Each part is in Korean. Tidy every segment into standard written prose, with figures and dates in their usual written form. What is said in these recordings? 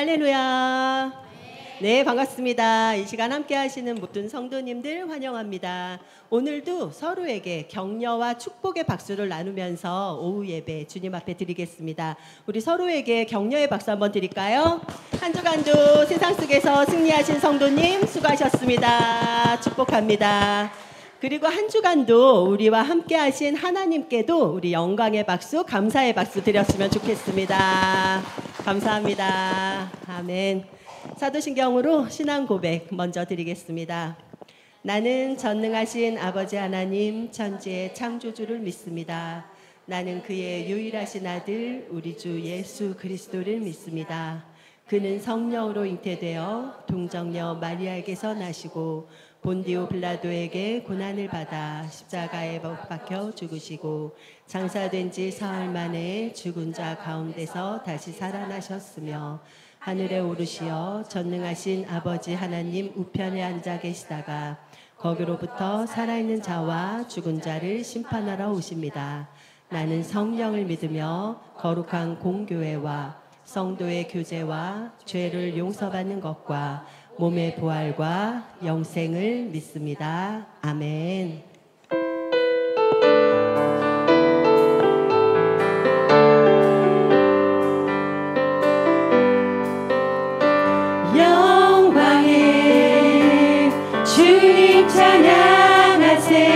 할렐루야. 네, 반갑습니다. 이 시간 함께 하시는 모든 성도님들 환영합니다. 오늘도 서로에게 격려와 축복의 박수를 나누면서 오후 예배 주님 앞에 드리겠습니다. 우리 서로에게 격려의 박수 한번 드릴까요? 한 주간도 세상 속에서 승리하신 성도님 수고하셨습니다. 축복합니다. 그리고 한 주간도 우리와 함께 하신 하나님께도 우리 영광의 박수, 감사의 박수 드렸으면 좋겠습니다. 감사합니다. 아멘. 사도신경으로 신앙 고백 먼저 드리겠습니다. 나는 전능하신 아버지 하나님 천지의 창조주를 믿습니다. 나는 그의 유일하신 아들 우리 주 예수 그리스도를 믿습니다. 그는 성령으로 잉태되어 동정녀 마리아에게서 나시고 본디오 빌라도에게 고난을 받아 십자가에 못 박혀 죽으시고 장사된 지 사흘 만에 죽은 자 가운데서 다시 살아나셨으며 하늘에 오르시어 전능하신 아버지 하나님 우편에 앉아 계시다가 거기로부터 살아있는 자와 죽은 자를 심판하러 오십니다. 나는 성령을 믿으며 거룩한 공교회와 성도의 교제와 죄를 용서받는 것과 몸의 부활과 영생을 믿습니다. 아멘. 영광의 주님 찬양하세.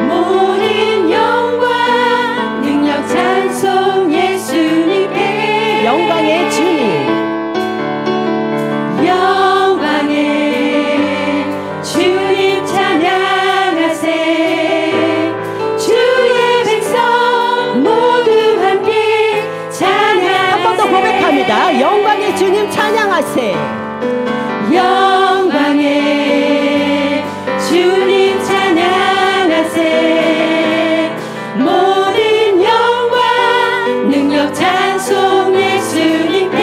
모든 영광 능력 찬송 예수님께. 영광의 주님. 영광의 주님 찬양하세. 주의 백성 모두 함께 찬양하세. 한 번 더 고백합니다. 영광의 주님 찬양하세. 영광의 주님 찬양하세. 모든 영광 능력 찬송 예수님께.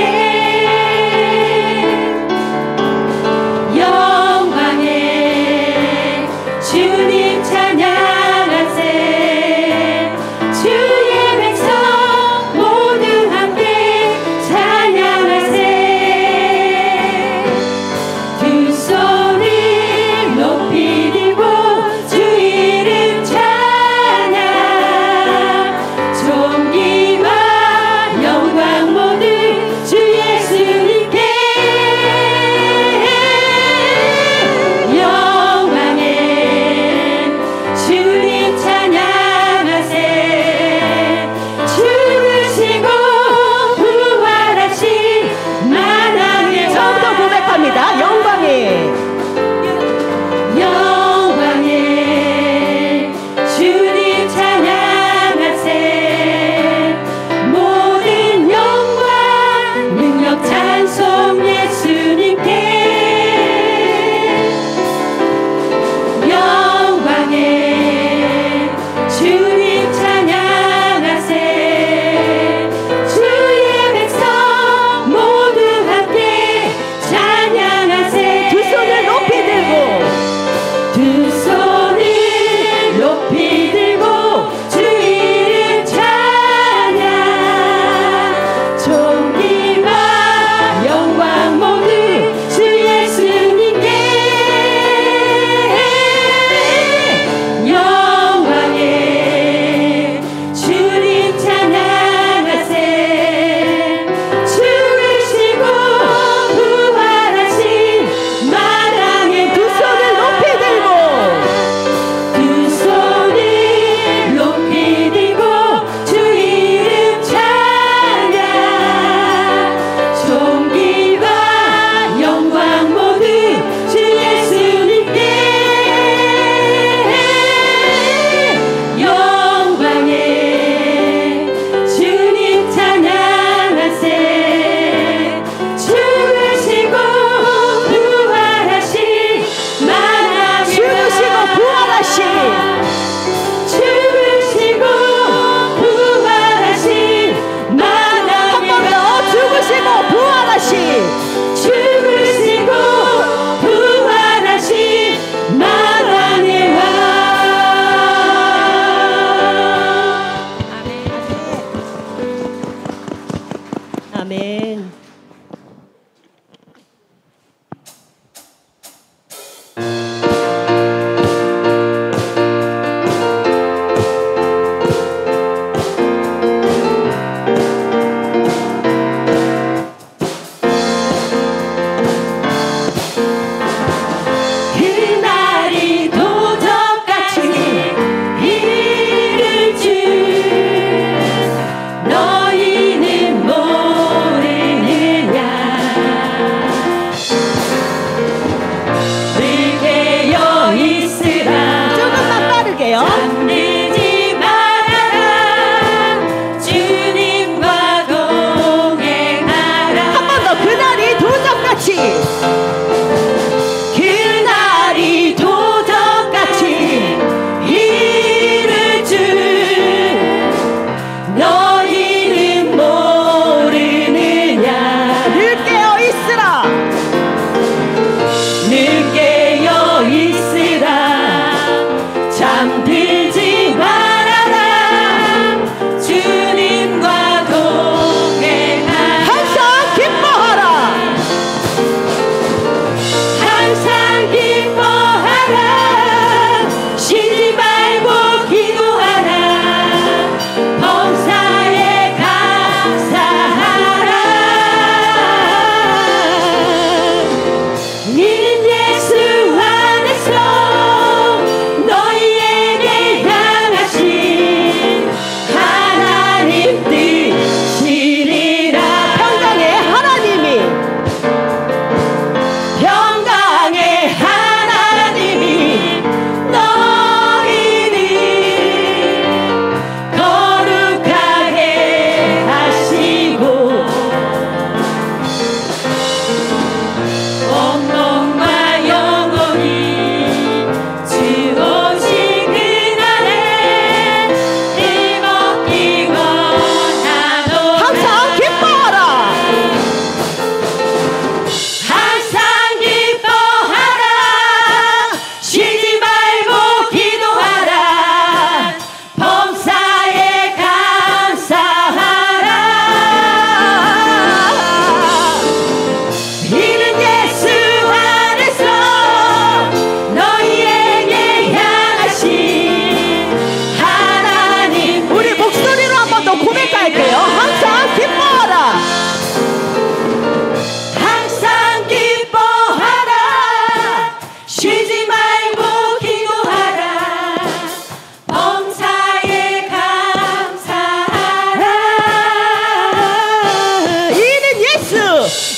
영광의 주님 찬양하세. 주의 백성 모두 함께 찬양하세.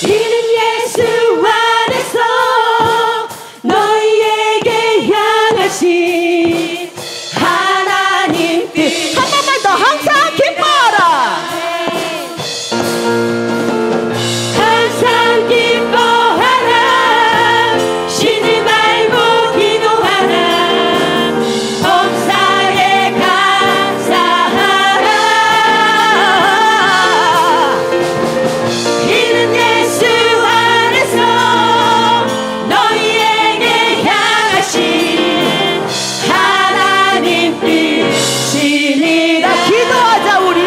이는 예수 안에서 너희에게 향하신 하나님 뜻. 한 번만 더 항상 기뻐하라. 항상 기뻐하라. 쉬지 말고 기도하라. 범사에 감사하라. 이는 예수 안에서 너희에게 향하신 하나님 뜻이니라. 기도하자 우리.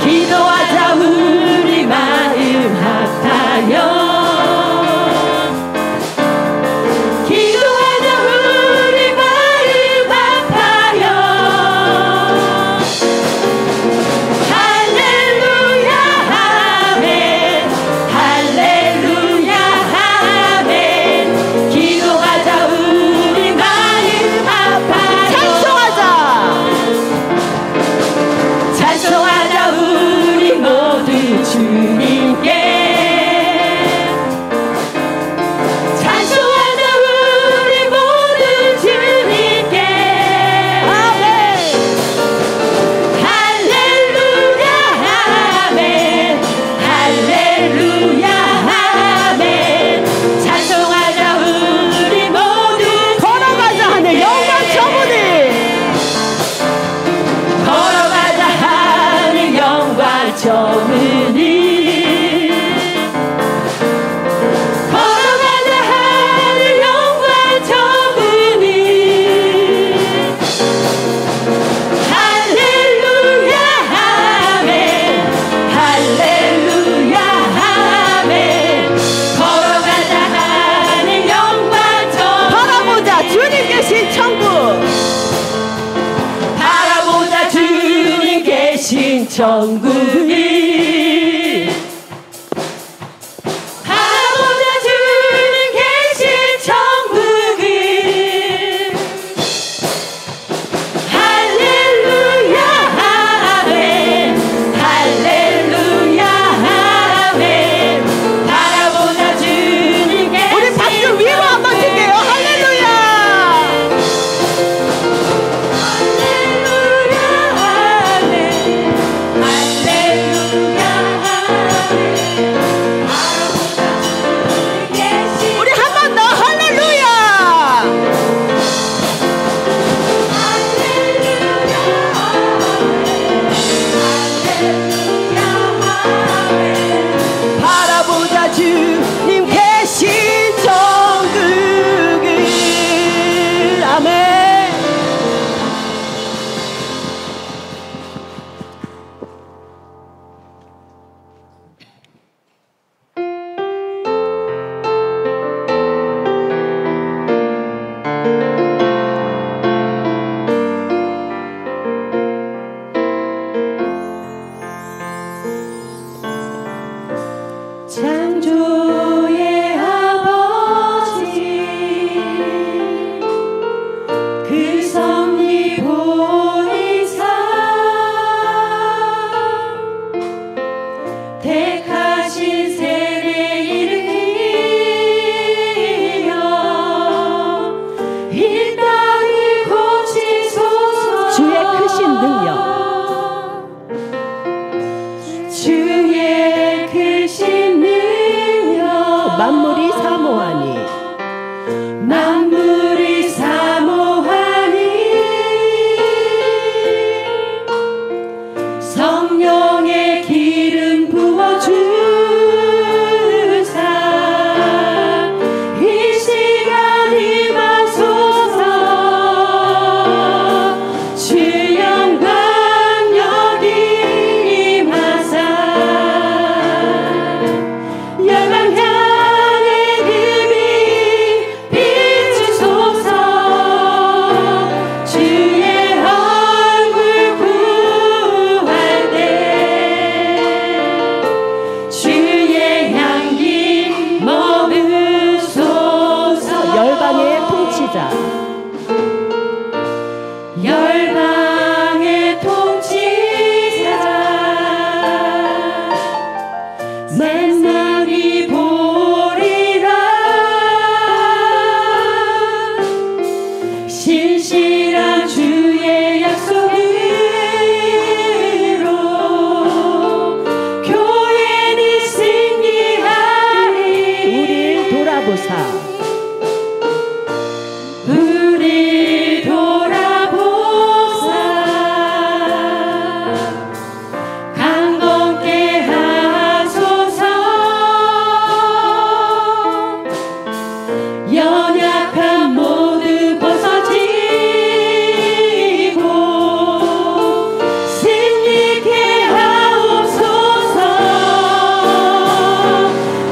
기도하자 우리 마음 합하여. 기도하자 우리 마음 합하여. 할렐루야 아멘. 할렐루야 아멘. 기도하자 우리 마음 합하여. 찬송하자. 찬송하자 우리 모두 주님께. 찬송하자 우리 모두 주님께. 아멘. 할렐루야 아멘. 할렐루야 아멘. 찬송하자 우리 모두 걸어가자 하늘 영광 저무니. 걸어가자 하늘 영광 저무니. 걸어가자 하늘 영광 저무니. 할렐루야 아멘. 할렐루야 아멘. 걸어가자 하늘 영광 저무니. 바라보자 주님 계신 천국. 바라보자 주님 계신 천국이. 바라보자 주님 계신 천국이. 할렐루야 아멘. 할렐루야 아멘. 바라보자 주님 계신 우리 박수 위로 한번 칠게요. 할렐루야. 우리 한 번 더 할렐루야. 바라보자 주님 계신 천국을. 아멘. 창조의 아버지 그 섭리 보이사 택하신 세례 일으키며 이 땅을 고치소서. 주의 크신 능력. 주의 크신 능력. 만물이 사모하니. 만물이 사모하니 성령의 기름 부어주사 이 시간 임하소서. 주 영광 여기 임하사 열방 향해 만만히 보리라. 신실한 주의 약속으로 교회는 승리하리. 우리를 돌아보사 우리 돌아보사 강건케 하소서. 연약함 모두 벗어지고 승리케 하옵소서.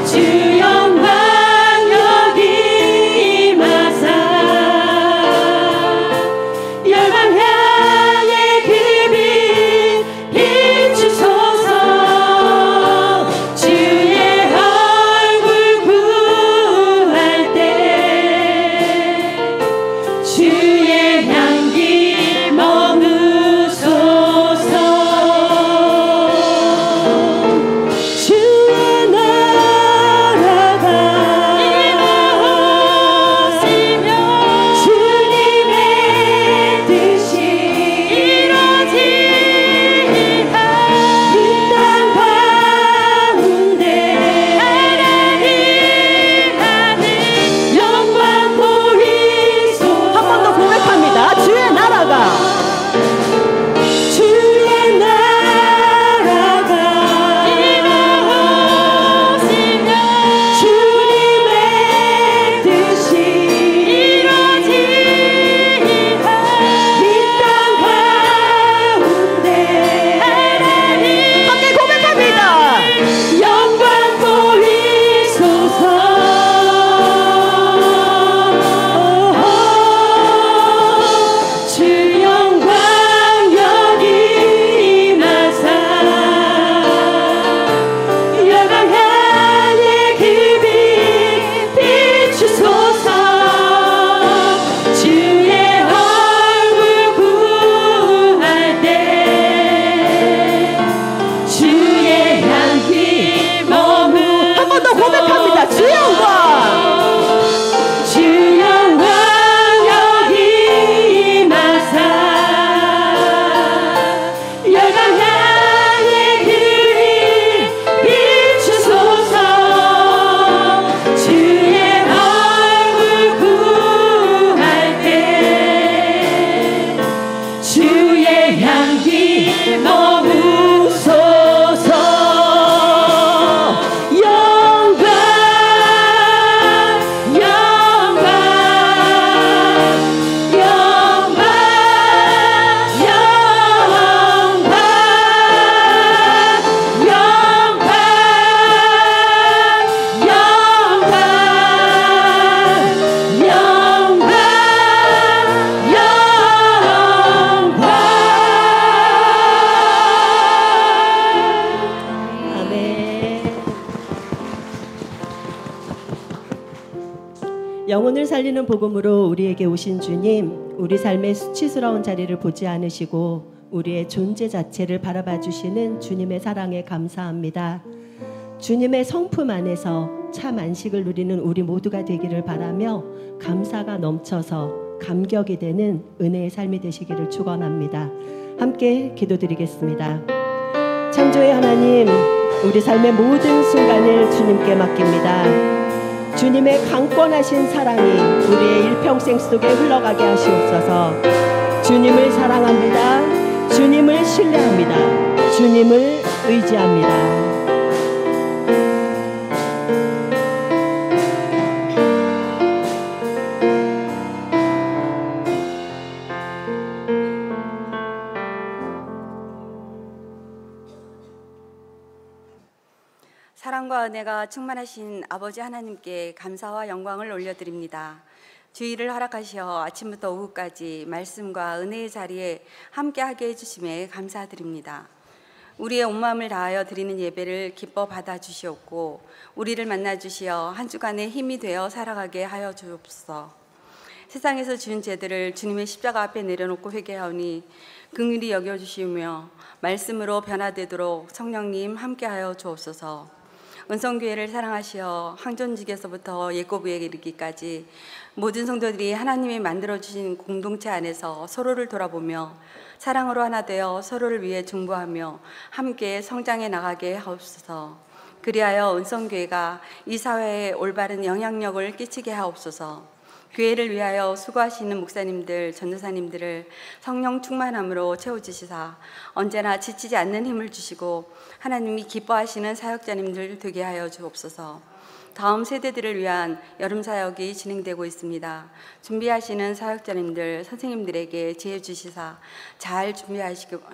주 영광 여기 임하사 열방 향해 그 빛 비추소서. 주의 얼굴 구할 때 주의 향기 머무소서. 주의 나라가 임하시며 주님의 뜻이 이루어지리라. 이 땅 가운데 하나님 하늘 영광 보이소서. 한 번 더 고백합니다. 주의 나라가 주의 나라가 임하시며 주님의 뜻이 이루어지리라. 이 땅 가운데 하나님 함께 고백합니다. 영광 보이소서. 주 영광 여기 임하사 열방 향해 그 빛 비추소서. 주의 얼굴 구할 때 주의 향기 머무. 한 번 더 고백합니다. 주 영광 주 영광 여기 임하사 열방 향해 그 빛 비추소서. 주의 얼굴 구할 때 주의 향기 머무소서. 영광 영광 영광 영광 영광 영광 아멘. 영혼을 살리는 복음으로 우리에게 오신 주님, 우리 삶의 수치스러운 자리를 보지 않으시고 우리의 존재 자체를 바라봐 주시는 주님의 사랑에 감사합니다. 주님의 성품 안에서 참 안식을 누리는 우리 모두가 되기를 바라며 감사가 넘쳐서 감격이 되는 은혜의 삶이 되시기를 축원합니다. 함께 기도드리겠습니다. 창조의 하나님, 우리 삶의 모든 순간을 주님께 맡깁니다. 주님의 강권하신 사랑이 우리의 일평생 속에 흘러가게 하시옵소서. 주님을 사랑합니다. 주님을 신뢰합니다. 주님을 의지합니다. 사랑과 은혜가 충만하신 아버지 하나님께 감사와 영광을 올려드립니다. 주의를 허락하시어 아침부터 오후까지 말씀과 은혜의 자리에 함께하게 해주심에 감사드립니다. 우리의 온 마음을 다하여 드리는 예배를 기뻐 받아주시옵고 우리를 만나주시어 한 주간의 힘이 되어 살아가게 하여 주옵소서. 세상에서 지은 죄들을 주님의 십자가 앞에 내려놓고 회개하오니 긍휼히 여겨주시며 말씀으로 변화되도록 성령님 함께하여 주옵소서. 은성교회를 사랑하시어 항존직에서부터 예고부에 이르기까지 모든 성도들이 하나님이 만들어주신 공동체 안에서 서로를 돌아보며 사랑으로 하나 되어 서로를 위해 중보하며 함께 성장해 나가게 하옵소서. 그리하여 은성교회가 이 사회에 올바른 영향력을 끼치게 하옵소서. 교회를 위하여 수고하시는 목사님들, 전도사님들을 성령 충만함으로 채워주시사 언제나 지치지 않는 힘을 주시고 하나님이 기뻐하시는 사역자님들 되게 하여 주옵소서. 다음 세대들을 위한 여름 사역이 진행되고 있습니다. 준비하시는 사역자님들, 선생님들에게 지혜 주시사 잘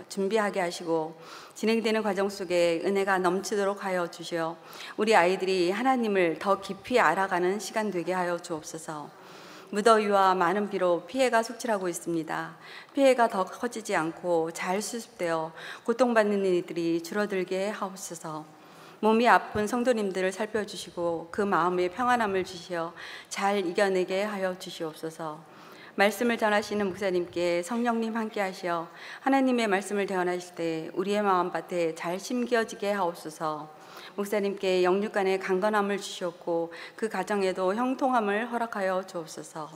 준비하게 하시고 진행되는 과정 속에 은혜가 넘치도록 하여 주시어 우리 아이들이 하나님을 더 깊이 알아가는 시간 되게 하여 주옵소서. 무더위와 많은 비로 피해가 속출하고 있습니다. 피해가 더 커지지 않고 잘 수습되어 고통받는 이들이 줄어들게 하옵소서. 몸이 아픈 성도님들을 살펴주시고 그 마음에 평안함을 주시어 잘 이겨내게 하여 주시옵소서. 말씀을 전하시는 목사님께 성령님 함께 하시어 하나님의 말씀을 대언하실 때 우리의 마음밭에 잘 심겨지게 하옵소서. 목사님께 영육간의 강건함을 주시옵고 그 가정에도 형통함을 허락하여 주옵소서.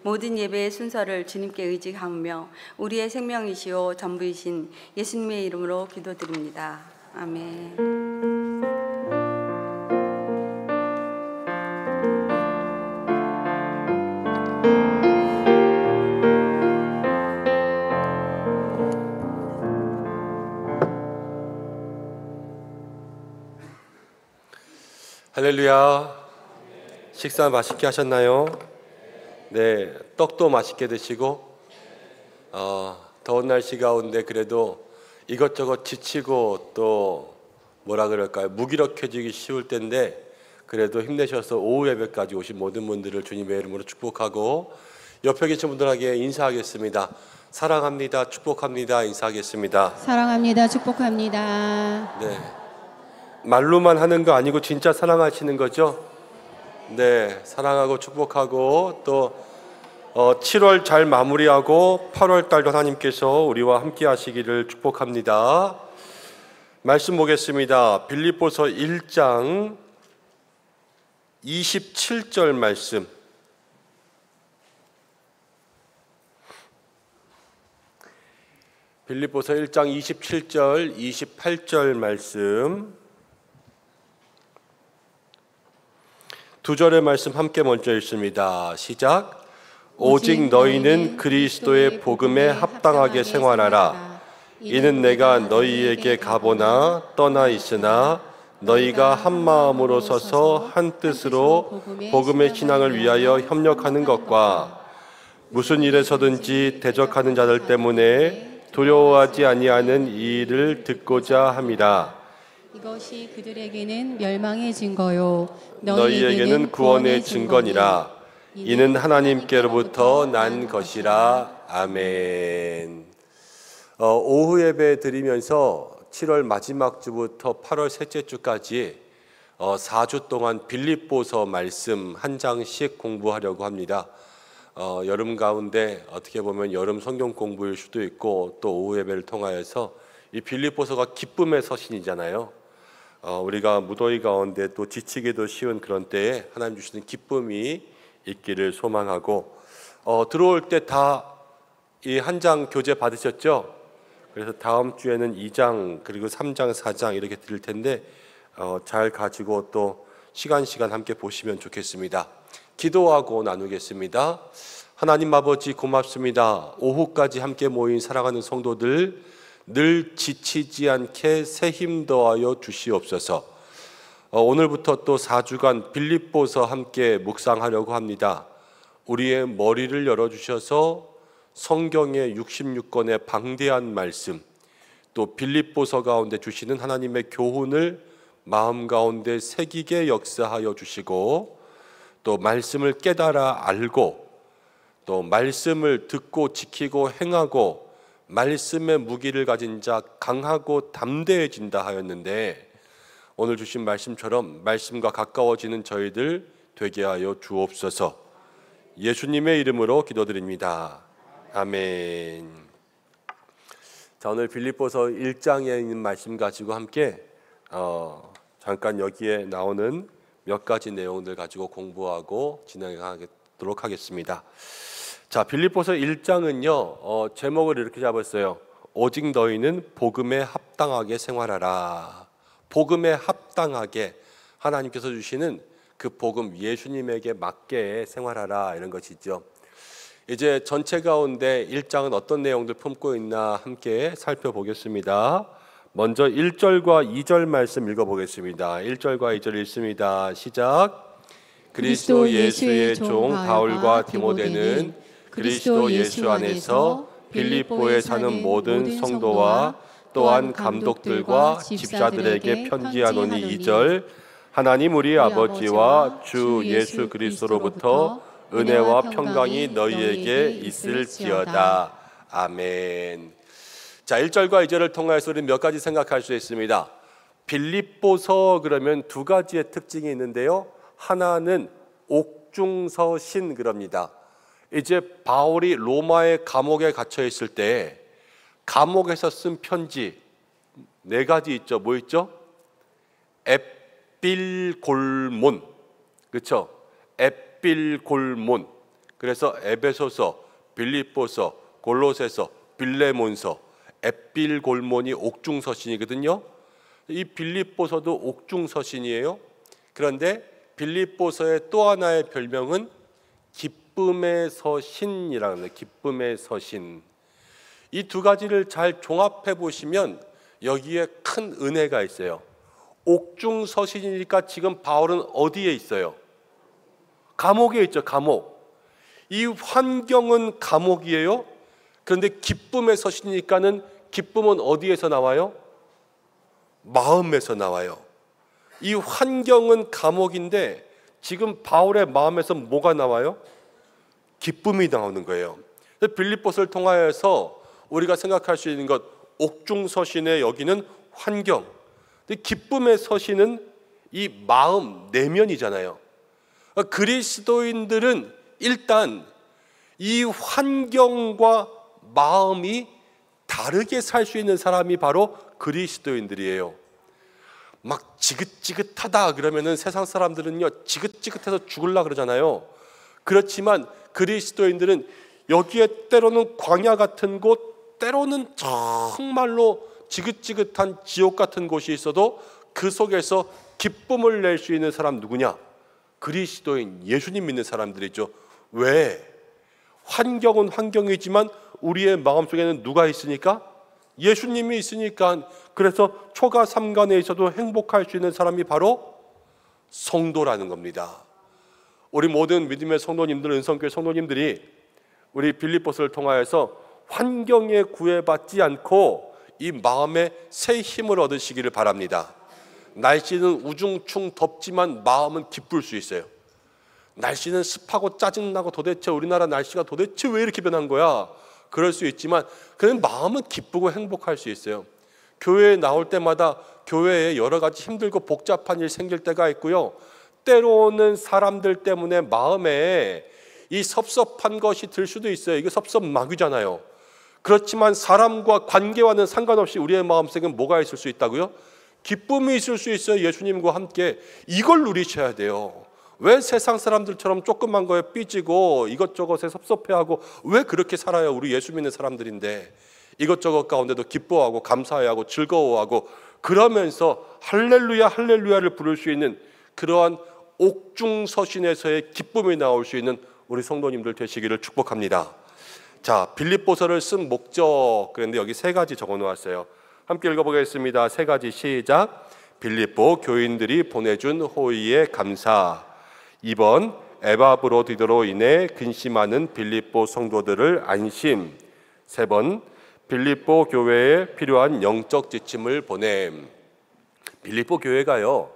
모든 예배의 순서를 주님께 의지하며 우리의 생명이시오 전부이신 예수님의 이름으로 기도드립니다. 아멘. 할렐루야. 식사 맛있게 하셨나요? 네, 떡도 맛있게 드시고 더운 날씨 가운데 그래도 이것저것 지치고 또 뭐라 그럴까요? 무기력해지기 쉬울 텐데 그래도 힘내셔서 오후 예배까지 오신 모든 분들을 주님의 이름으로 축복하고 옆에 계신 분들에게 인사하겠습니다. 사랑합니다. 축복합니다. 인사하겠습니다. 사랑합니다. 축복합니다. 네. 말로만 하는 거 아니고 진짜 사랑하시는 거죠? 네, 사랑하고 축복하고 또 7월 잘 마무리하고 8월 달도 하나님께서 우리와 함께 하시기를 축복합니다. 말씀 보겠습니다. 빌립보서 1장 27절 말씀. 빌립보서 1장 27절, 28절 말씀. 두 절의 말씀 함께 먼저 읽습니다. 시작. 오직 너희는 그리스도의 복음에 합당하게 생활하라. 이는 내가 너희에게 가보나 떠나 있으나 너희가 한 마음으로 서서 한 뜻으로 복음의 신앙을 위하여 협력하는 것과 무슨 일에서든지 대적하는 자들 때문에 두려워하지 아니하는 이 일을 듣고자 함이라. 이것이 그들에게는 멸망의 증거요 너희에게는 구원의 증거니라. 이는 하나님께로부터 난 것이라. 아멘. 오후 예배 드리면서 7월 마지막 주부터 8월 셋째 주까지 4주 동안 빌립보서 말씀 한 장씩 공부하려고 합니다. 여름 가운데 어떻게 보면 여름 성경 공부일 수도 있고 또 오후 예배를 통하여서 이 빌립보서가 기쁨의 서신이잖아요. 우리가 무더위 가운데 또 지치기도 쉬운 그런 때에 하나님 주시는 기쁨이 있기를 소망하고 들어올 때 다 이 한 장 교재 받으셨죠? 그래서 다음 주에는 2장 그리고 3장 4장 이렇게 드릴 텐데 잘 가지고 또 시간 함께 보시면 좋겠습니다. 기도하고 나누겠습니다. 하나님 아버지 고맙습니다. 오후까지 함께 모인 사랑하는 성도들 늘 지치지 않게 새 힘 더하여 주시옵소서. 오늘부터 또 4주간 빌립보서 함께 묵상하려고 합니다. 우리의 머리를 열어주셔서 성경의 66권의 방대한 말씀 또 빌립보서 가운데 주시는 하나님의 교훈을 마음 가운데 새기게 역사하여 주시고 또 말씀을 깨달아 알고 또 말씀을 듣고 지키고 행하고 말씀의 무기를 가진 자 강하고 담대해진다 하였는데 오늘 주신 말씀처럼 말씀과 가까워지는 저희들 되게 하여 주옵소서. 예수님의 이름으로 기도드립니다. 아멘. 자, 오늘 빌립보서 1장에 있는 말씀 가지고 함께 잠깐 여기에 나오는 몇 가지 내용들 가지고 공부하고 진행하도록 하겠습니다. 자, 빌립보서 1장은요, 제목을 이렇게 잡았어요. 오직 너희는 복음에 합당하게 생활하라. 복음에 합당하게 하나님께서 주시는 그 복음, 예수님에게 맞게 생활하라, 이런 것이죠. 이제 전체 가운데 1장은 어떤 내용들 품고 있나 함께 살펴보겠습니다. 먼저 1절과 2절 말씀 읽어보겠습니다. 1절과 2절 읽습니다. 시작. 그리스도 예수의 종 바울과 디모데는 그리스도 예수 안에서 빌립보에 사는 모든 성도와 또한 감독들과 집사들에게 편지하노니. 2절. 하나님 우리 아버지와 주 예수 그리스도로부터 은혜와 평강이 너희에게 있을지어다. 아멘. 자, 1절과 2절을 통해서 우리는 몇 가지 생각할 수 있습니다. 빌립보서 그러면 두 가지의 특징이 있는데요. 하나는 옥중서신 그럽니다. 이제 바울이 로마의 감옥에 갇혀 있을 때 감옥에서 쓴 편지 네 가지 있죠. 뭐 있죠? 에필골몬, 그렇죠? 에필골몬. 그래서 에베소서, 빌립보서, 골로새서, 빌레몬서, 에필골몬이 옥중서신이거든요. 이 빌립보서도 옥중서신이에요. 그런데 빌립보서의 또 하나의 별명은 기쁨의 서신이라는 거예요. 기쁨의 서신. 이 두 가지를 잘 종합해 보시면 여기에 큰 은혜가 있어요. 옥중서신이니까 지금 바울은 어디에 있어요? 감옥에 있죠. 감옥. 이 환경은 감옥이에요. 그런데 기쁨의 서신이니까는 기쁨은 어디에서 나와요? 마음에서 나와요. 이 환경은 감옥인데 지금 바울의 마음에서 뭐가 나와요? 기쁨이 나오는 거예요. 빌립보서를 통하여서 우리가 생각할 수 있는 것, 옥중서신의 여기는 환경, 기쁨의 서신은 이 마음, 내면이잖아요. 그리스도인들은 일단 이 환경과 마음이 다르게 살 수 있는 사람이 바로 그리스도인들이에요. 막 지긋지긋하다 그러면은 세상 사람들은요, 지긋지긋해서 죽으려고 그러잖아요. 그렇지만 그리스도인들은 여기에 때로는 광야 같은 곳, 때로는 정말로 지긋지긋한 지옥 같은 곳이 있어도 그 속에서 기쁨을 낼 수 있는 사람 누구냐? 그리스도인, 예수님 믿는 사람들이죠. 왜? 환경은 환경이지만 우리의 마음속에는 누가 있으니까? 예수님이 있으니까. 그래서 초가 삼간에 있어도 행복할 수 있는 사람이 바로 성도라는 겁니다. 우리 모든 믿음의 성도님들, 은성교회 성도님들이 우리 빌립보서를 통하여서 환경에 구애받지 않고 이 마음에 새 힘을 얻으시기를 바랍니다. 날씨는 우중충 덥지만 마음은 기쁠 수 있어요. 날씨는 습하고 짜증나고 도대체 우리나라 날씨가 도대체 왜 이렇게 변한 거야? 그럴 수 있지만 그냥 마음은 기쁘고 행복할 수 있어요. 교회에 나올 때마다 교회에 여러 가지 힘들고 복잡한 일 생길 때가 있고요. 때로는 사람들 때문에 마음에 이 섭섭한 것이 들 수도 있어요. 이게 섭섭마귀잖아요. 그렇지만 사람과 관계와는 상관없이 우리의 마음속엔 뭐가 있을 수 있다고요? 기쁨이 있을 수 있어요. 예수님과 함께. 이걸 누리셔야 돼요. 왜 세상 사람들처럼 조그만 거에 삐지고 이것저것에 섭섭해하고 왜 그렇게 살아요? 우리 예수 믿는 사람들인데. 이것저것 가운데도 기뻐하고 감사해하고 즐거워하고 그러면서 할렐루야 할렐루야를 부를 수 있는 그러한 옥중서신에서의 기쁨이 나올 수 있는 우리 성도님들 되시기를 축복합니다. 자, 빌립보서를 쓴 목적, 그런데 여기 세 가지 적어 놓았어요. 함께 읽어보겠습니다. 세 가지 시작. 빌립보 교인들이 보내준 호의에 감사. 2번 에바브로디도로 인해 근심하는 빌립보 성도들을 안심. 3번 빌립보 교회에 필요한 영적 지침을 보냄. 빌립보 교회가요,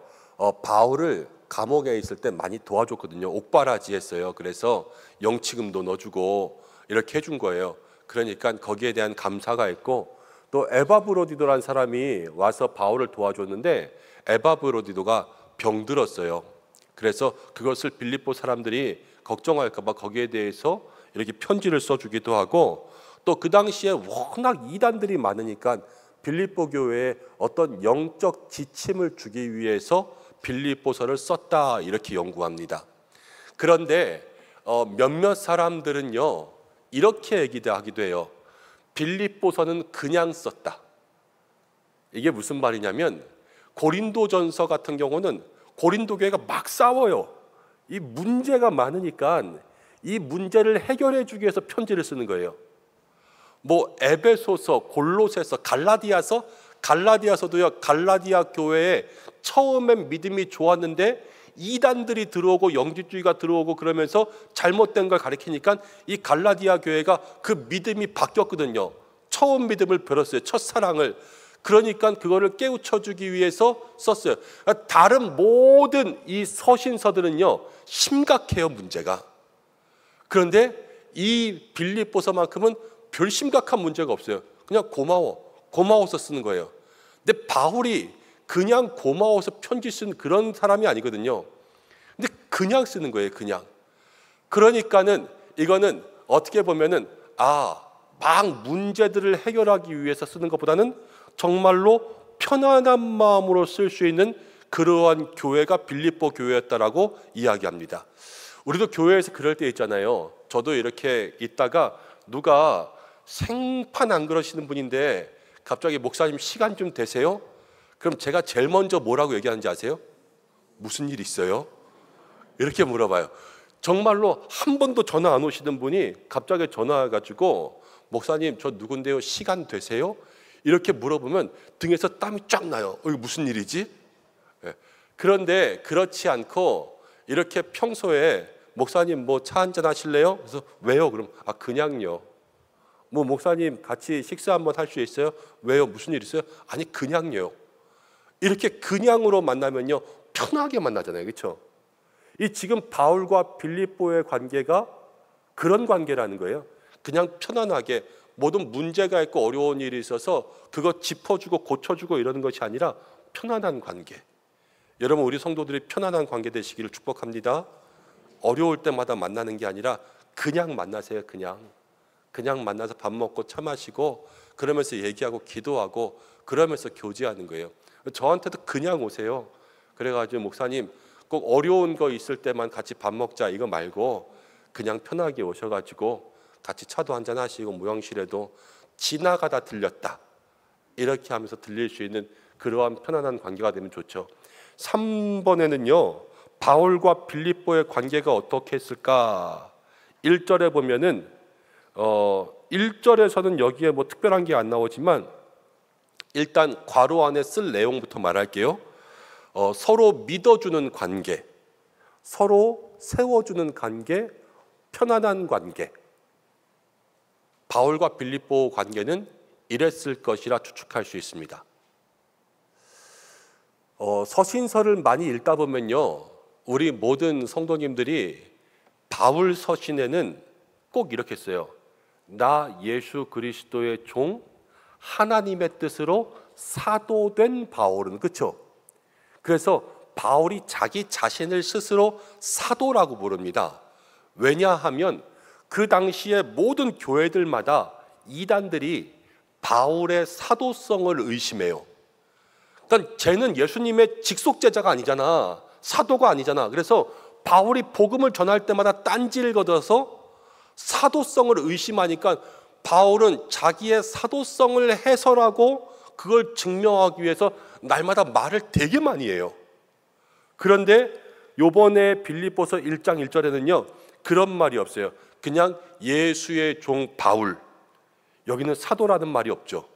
바울을 감옥에 있을 때 많이 도와줬거든요. 옥바라지 했어요. 그래서 영치금도 넣어주고 이렇게 해준 거예요. 그러니까 거기에 대한 감사가 있고, 또 에바브로디도라는 사람이 와서 바울을 도와줬는데 에바브로디도가 병들었어요. 그래서 그것을 빌립보 사람들이 걱정할까 봐 거기에 대해서 이렇게 편지를 써주기도 하고, 또 그 당시에 워낙 이단들이 많으니까 빌립보 교회에 어떤 영적 지침을 주기 위해서 빌립보서를 썼다 이렇게 연구합니다. 그런데 몇몇 사람들은요 이렇게 얘기하기도 해요. 빌립보서는 그냥 썼다. 이게 무슨 말이냐면 고린도전서 같은 경우는 고린도 교회가 막 싸워요. 이 문제가 많으니까 이 문제를 해결해 주기 위해서 편지를 쓰는 거예요. 뭐 에베소서, 골로새서, 갈라디아서도요. 갈라디아 교회에 처음엔 믿음이 좋았는데 이단들이 들어오고 영지주의가 들어오고 그러면서 잘못된 걸 가리키니까 이 갈라디아 교회가 그 믿음이 바뀌었거든요. 처음 믿음을 버렸어요. 첫사랑을. 그러니까 그거를 깨우쳐주기 위해서 썼어요. 다른 모든 이 서신서들은요 심각해요, 문제가. 그런데 이 빌립보서만큼은 별 심각한 문제가 없어요. 그냥 고마워서 쓰는 거예요. 근데 바울이 그냥 고마워서 편지 쓴 그런 사람이 아니거든요. 근데 그냥 쓰는 거예요, 그냥. 그러니까는 이거는 어떻게 보면은 막 문제들을 해결하기 위해서 쓰는 것보다는 정말로 편안한 마음으로 쓸 수 있는 그러한 교회가 빌립보 교회였다라고 이야기합니다. 우리도 교회에서 그럴 때 있잖아요. 저도 이렇게 있다가 누가 생판 안 그러시는 분인데 갑자기 목사님 시간 좀 되세요? 그럼 제가 제일 먼저 뭐라고 얘기하는지 아세요? 무슨 일 있어요? 이렇게 물어봐요. 정말로 한 번도 전화 안 오시는 분이 갑자기 전화해가지고 목사님 저 누군데요? 시간 되세요? 이렇게 물어보면 등에서 땀이 쫙 나요. 이거 무슨 일이지? 그런데 그렇지 않고 이렇게 평소에 목사님 뭐 차 한잔 하실래요? 그래서 왜요? 그럼 그냥요. 뭐 목사님 같이 식사 한번 할 수 있어요? 왜요? 무슨 일 있어요? 아니 그냥요. 이렇게 그냥으로 만나면요 편하게 만나잖아요, 그렇죠? 이 지금 바울과 빌립보의 관계가 그런 관계라는 거예요. 그냥 편안하게 모든 문제가 있고 어려운 일이 있어서 그거 짚어주고 고쳐주고 이러는 것이 아니라 편안한 관계. 여러분 우리 성도들이 편안한 관계 되시기를 축복합니다. 어려울 때마다 만나는 게 아니라 그냥 만나세요. 그냥 만나서 밥 먹고 차 마시고 그러면서 얘기하고 기도하고 그러면서 교제하는 거예요. 저한테도 그냥 오세요. 그래가지고 목사님 꼭 어려운 거 있을 때만 같이 밥 먹자 이거 말고 그냥 편하게 오셔가지고 같이 차도 한잔 하시고 무용실에도 지나가다 들렸다 이렇게 하면서 들릴 수 있는 그러한 편안한 관계가 되면 좋죠. 3번에는요 바울과 빌립보의 관계가 어떻게 했을까? 1절에 보면은 1절에서는 여기에 뭐 특별한 게 안 나오지만 일단 괄호 안에 쓸 내용부터 말할게요. 서로 믿어주는 관계, 서로 세워주는 관계, 편안한 관계. 바울과 빌립보 관계는 이랬을 것이라 추측할 수 있습니다. 서신서를 많이 읽다 보면요, 우리 모든 성도님들이 바울 서신에는 꼭 이렇게 써요. 나 예수 그리스도의 종, 하나님의 뜻으로 사도된 바울은, 그렇죠? 그래서 바울이 자기 자신을 스스로 사도라고 부릅니다. 왜냐하면 그 당시에 모든 교회들마다 이단들이 바울의 사도성을 의심해요. 그러니까 쟤는 예수님의 직속 제자가 아니잖아. 사도가 아니잖아. 그래서 바울이 복음을 전할 때마다 딴지를 걷어서 사도성을 의심하니까 바울은 자기의 사도성을 해설하고 그걸 증명하기 위해서 날마다 말을 되게 많이 해요. 그런데 요번에 빌립보서 1장 1절에는요 그런 말이 없어요. 그냥 예수의 종 바울. 여기는 사도라는 말이 없죠.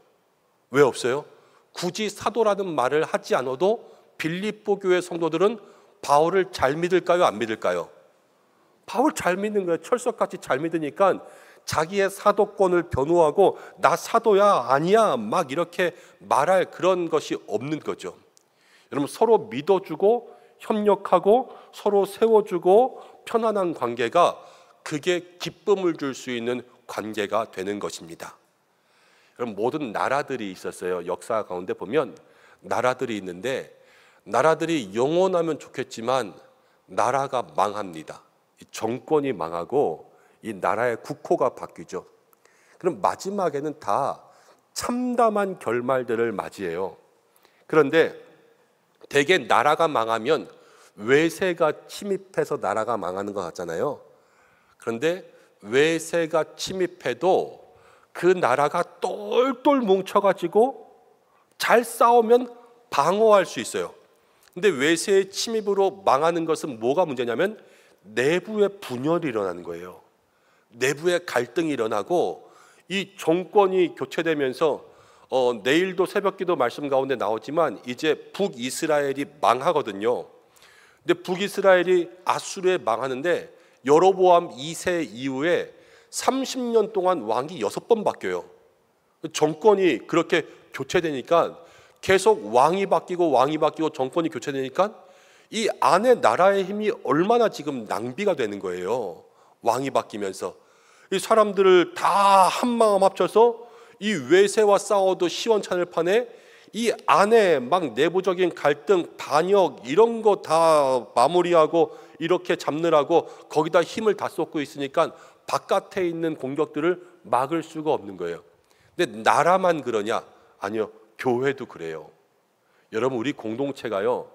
왜 없어요? 굳이 사도라는 말을 하지 않아도 빌립보 교회 성도들은 바울을 잘 믿을까요? 안 믿을까요? 바울 잘 믿는 거예요. 철석같이 잘 믿으니까 자기의 사도권을 변호하고 나 사도야 아니야 막 이렇게 말할 그런 것이 없는 거죠. 여러분 서로 믿어주고 협력하고 서로 세워주고 편안한 관계가 그게 기쁨을 줄 수 있는 관계가 되는 것입니다. 여러분 모든 나라들이 있었어요. 역사 가운데 보면 나라들이 있는데 나라들이 영원하면 좋겠지만 나라가 망합니다. 정권이 망하고 이 나라의 국호가 바뀌죠. 그럼 마지막에는 다 참담한 결말들을 맞이해요. 그런데 대개 나라가 망하면 외세가 침입해서 나라가 망하는 것 같잖아요. 그런데 외세가 침입해도 그 나라가 똘똘 뭉쳐가지고 잘 싸우면 방어할 수 있어요. 근데 외세의 침입으로 망하는 것은 뭐가 문제냐면 내부의 분열이 일어나는 거예요. 내부의 갈등이 일어나고 이 정권이 교체되면서 내일도 새벽기도 말씀 가운데 나오지만 이제 북이스라엘이 망하거든요. 근데 북이스라엘이 아수르에 망하는데 여로보암 2세 이후에 30년 동안 왕이 6번 바뀌어요. 정권이 그렇게 교체되니까 계속 왕이 바뀌고 정권이 교체되니까 이 안에 나라의 힘이 얼마나 지금 낭비가 되는 거예요. 왕이 바뀌면서 이 사람들을 다 한마음 합쳐서 이 외세와 싸워도 시원찮을 판에 이 안에 막 내부적인 갈등, 반역 이런 거 다 마무리하고 이렇게 잡느라고 거기다 힘을 다 쏟고 있으니까 바깥에 있는 공격들을 막을 수가 없는 거예요. 근데 나라만 그러냐? 아니요. 교회도 그래요. 여러분 우리 공동체가요.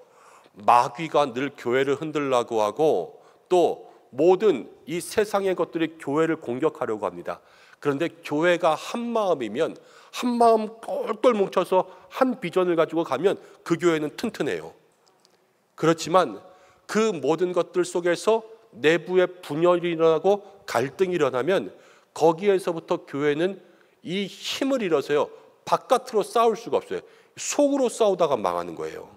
마귀가 늘 교회를 흔들려고 하고 또 모든 이 세상의 것들이 교회를 공격하려고 합니다. 그런데 교회가 한 마음이면 한 마음 똘똘 뭉쳐서 한 비전을 가지고 가면 그 교회는 튼튼해요. 그렇지만 그 모든 것들 속에서 내부의 분열이 일어나고 갈등이 일어나면 거기에서부터 교회는 이 힘을 잃어서요. 바깥으로 싸울 수가 없어요. 속으로 싸우다가 망하는 거예요.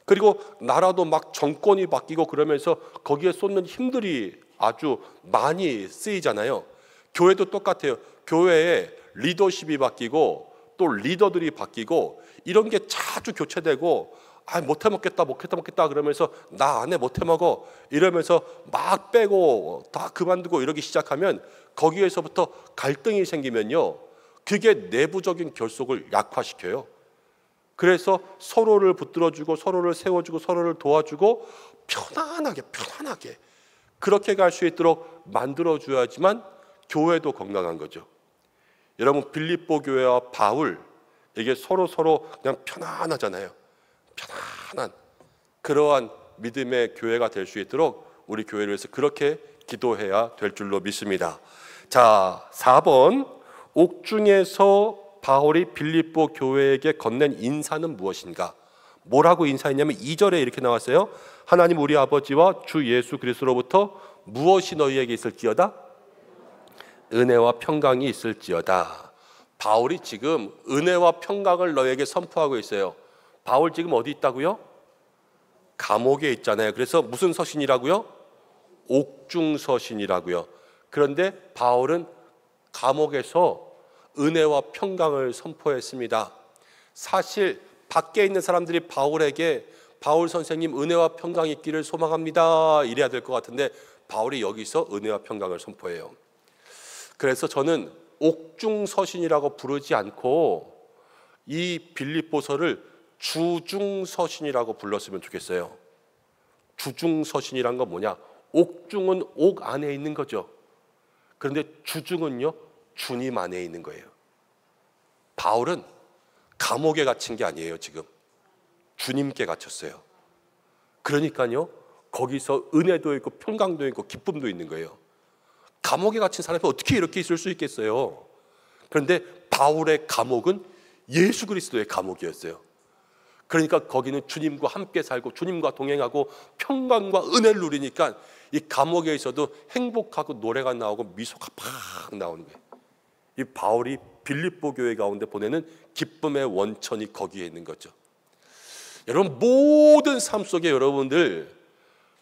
그리고 나라도 막 정권이 바뀌고 그러면서 거기에 쏟는 힘들이 아주 많이 쓰이잖아요. 교회도 똑같아요. 교회에 리더십이 바뀌고 또 리더들이 바뀌고 이런 게 자주 교체되고 못해 먹겠다 그러면서 나 안 해 못해 먹어 이러면서 막 빼고 다 그만두고 이러기 시작하면 거기에서부터 갈등이 생기면요. 그게 내부적인 결속을 약화시켜요. 그래서 서로를 붙들어주고 서로를 세워주고 서로를 도와주고 편안하게 그렇게 갈 수 있도록 만들어줘야지만 교회도 건강한 거죠. 여러분 빌립보 교회와 바울 이게 서로 그냥 편안하잖아요. 편안한 그러한 믿음의 교회가 될 수 있도록 우리 교회를 위해서 그렇게 기도해야 될 줄로 믿습니다. 자, 4번 옥중에서 바울이 빌립보 교회에게 건넨 인사는 무엇인가? 뭐라고 인사했냐면 2절에 이렇게 나왔어요. 하나님 우리 아버지와 주 예수 그리스도로부터 무엇이 너희에게 있을지어다? 은혜와 평강이 있을지어다. 바울이 지금 은혜와 평강을 너에게 선포하고 있어요. 바울 지금 어디 있다고요? 감옥에 있잖아요. 그래서 무슨 서신이라고요? 옥중 서신이라고요. 그런데 바울은 감옥에서 은혜와 평강을 선포했습니다. 사실 밖에 있는 사람들이 바울에게 바울 선생님 은혜와 평강이 있기를 소망합니다 이래야 될 것 같은데 바울이 여기서 은혜와 평강을 선포해요. 그래서 저는 옥중 서신이라고 부르지 않고 이 빌립보서를 주중 서신이라고 불렀으면 좋겠어요. 주중 서신이란 건 뭐냐? 옥중은 옥 안에 있는 거죠. 그런데 주중은요 주님 안에 있는 거예요. 바울은 감옥에 갇힌 게 아니에요. 지금 주님께 갇혔어요. 그러니까요 거기서 은혜도 있고 평강도 있고 기쁨도 있는 거예요. 감옥에 갇힌 사람이 어떻게 이렇게 있을 수 있겠어요? 그런데 바울의 감옥은 예수 그리스도의 감옥이었어요. 그러니까 거기는 주님과 함께 살고 주님과 동행하고 평강과 은혜를 누리니까 이 감옥에 있어도 행복하고 노래가 나오고 미소가 팍 나오는 거예요. 이 바울이 빌립보 교회 가운데 보내는 기쁨의 원천이 거기에 있는 거죠. 여러분 모든 삶 속에 여러분들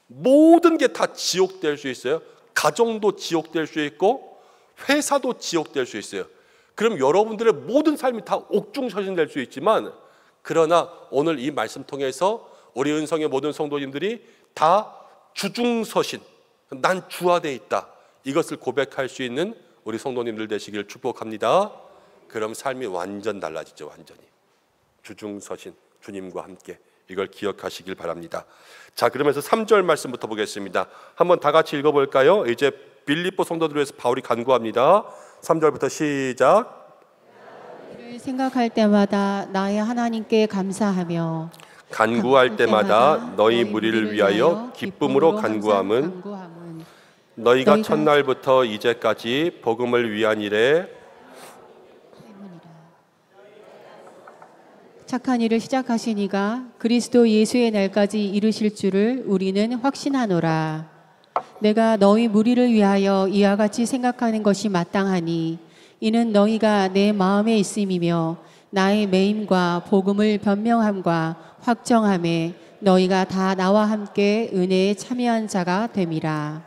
모든 게 다 지옥 될 수 있어요. 가정도 지옥 될 수 있고 회사도 지옥 될 수 있어요. 그럼 여러분들의 모든 삶이 다 옥중서신 될 수 있지만 그러나 오늘 이 말씀 통해서 우리 은성의 모든 성도님들이 다 주중서신 난 주 안에 있다 이것을 고백할 수 있는 우리 성도님들 되시길 축복합니다. 그럼 삶이 완전 달라지죠. 완전히 주중서신 주님과 함께 이걸 기억하시길 바랍니다. 자, 그러면서 3절 말씀부터 보겠습니다. 한번 다 같이 읽어볼까요? 이제 빌립보 성도들을 위해서 바울이 간구합니다. 3절부터 시작. 생각할 때마다 나의 하나님께 감사하며 간구할 때마다 너희 무리를 위하여 기쁨으로 간구함은 너희가 첫날부터 이제까지 복음을 위한 일에 착한 일을 시작하신 이가 그리스도 예수의 날까지 이루실 줄을 우리는 확신하노라. 내가 너희 무리를 위하여 이와 같이 생각하는 것이 마땅하니 이는 너희가 내 마음에 있음이며 나의 매임과 복음을 변명함과 확정함에 너희가 다 나와 함께 은혜에 참여한 자가 됨이라.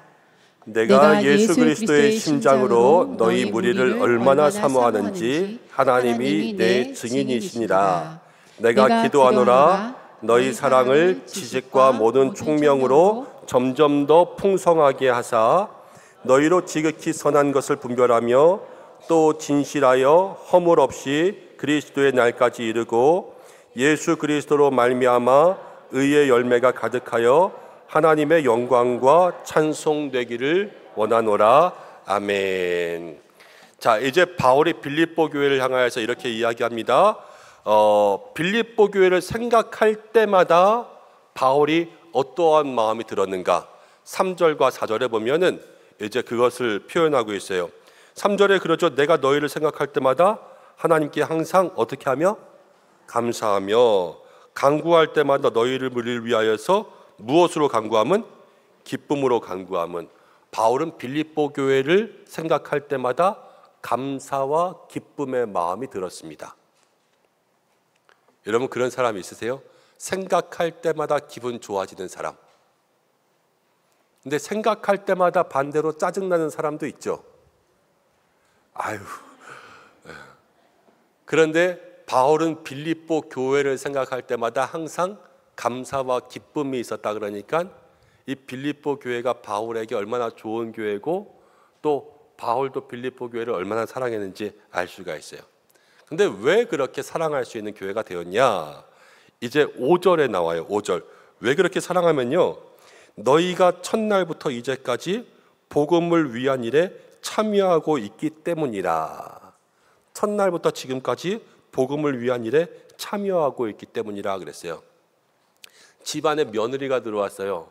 내가 예수 그리스도의 심장으로 너희 무리를 얼마나 사모하는지 하나님이 내 증인이시니라. 내가 기도하노라 너희 사랑을 지식과 모든 총명으로 점점 더 풍성하게 하사 너희로 지극히 선한 것을 분별하며 또 진실하여 허물 없이 그리스도의 날까지 이르고 예수 그리스도로 말미암아 의의 열매가 가득하여 하나님의 영광과 찬송되기를 원하노라. 아멘. 자, 이제 바울이 빌립보 교회를 향하여서 이렇게 이야기합니다. 빌립보 교회를 생각할 때마다 바울이 어떠한 마음이 들었는가? 3절과 4절에 보면은 이제 그것을 표현하고 있어요. 3절에 그러죠. 내가 너희를 생각할 때마다 하나님께 항상 어떻게 하며? 감사하며 간구할 때마다 너희를 위하여서 무엇으로 간구함은? 기쁨으로 간구함은. 바울은 빌립보 교회를 생각할 때마다 감사와 기쁨의 마음이 들었습니다. 여러분 그런 사람 있으세요? 생각할 때마다 기분 좋아지는 사람. 근데 생각할 때마다 반대로 짜증나는 사람도 있죠. 아유. 그런데 바울은 빌립보 교회를 생각할 때마다 항상 감사와 기쁨이 있었다. 그러니까 이 빌립보 교회가 바울에게 얼마나 좋은 교회고 또 바울도 빌립보 교회를 얼마나 사랑했는지 알 수가 있어요. 근데 왜 그렇게 사랑할 수 있는 교회가 되었냐? 이제 5절에 나와요. 5절. 왜 그렇게 사랑하면요, 너희가 첫날부터 이제까지 복음을 위한 일에 참여하고 있기 때문이라. 첫날부터 지금까지 복음을 위한 일에 참여하고 있기 때문이라 그랬어요. 집안에 며느리가 들어왔어요.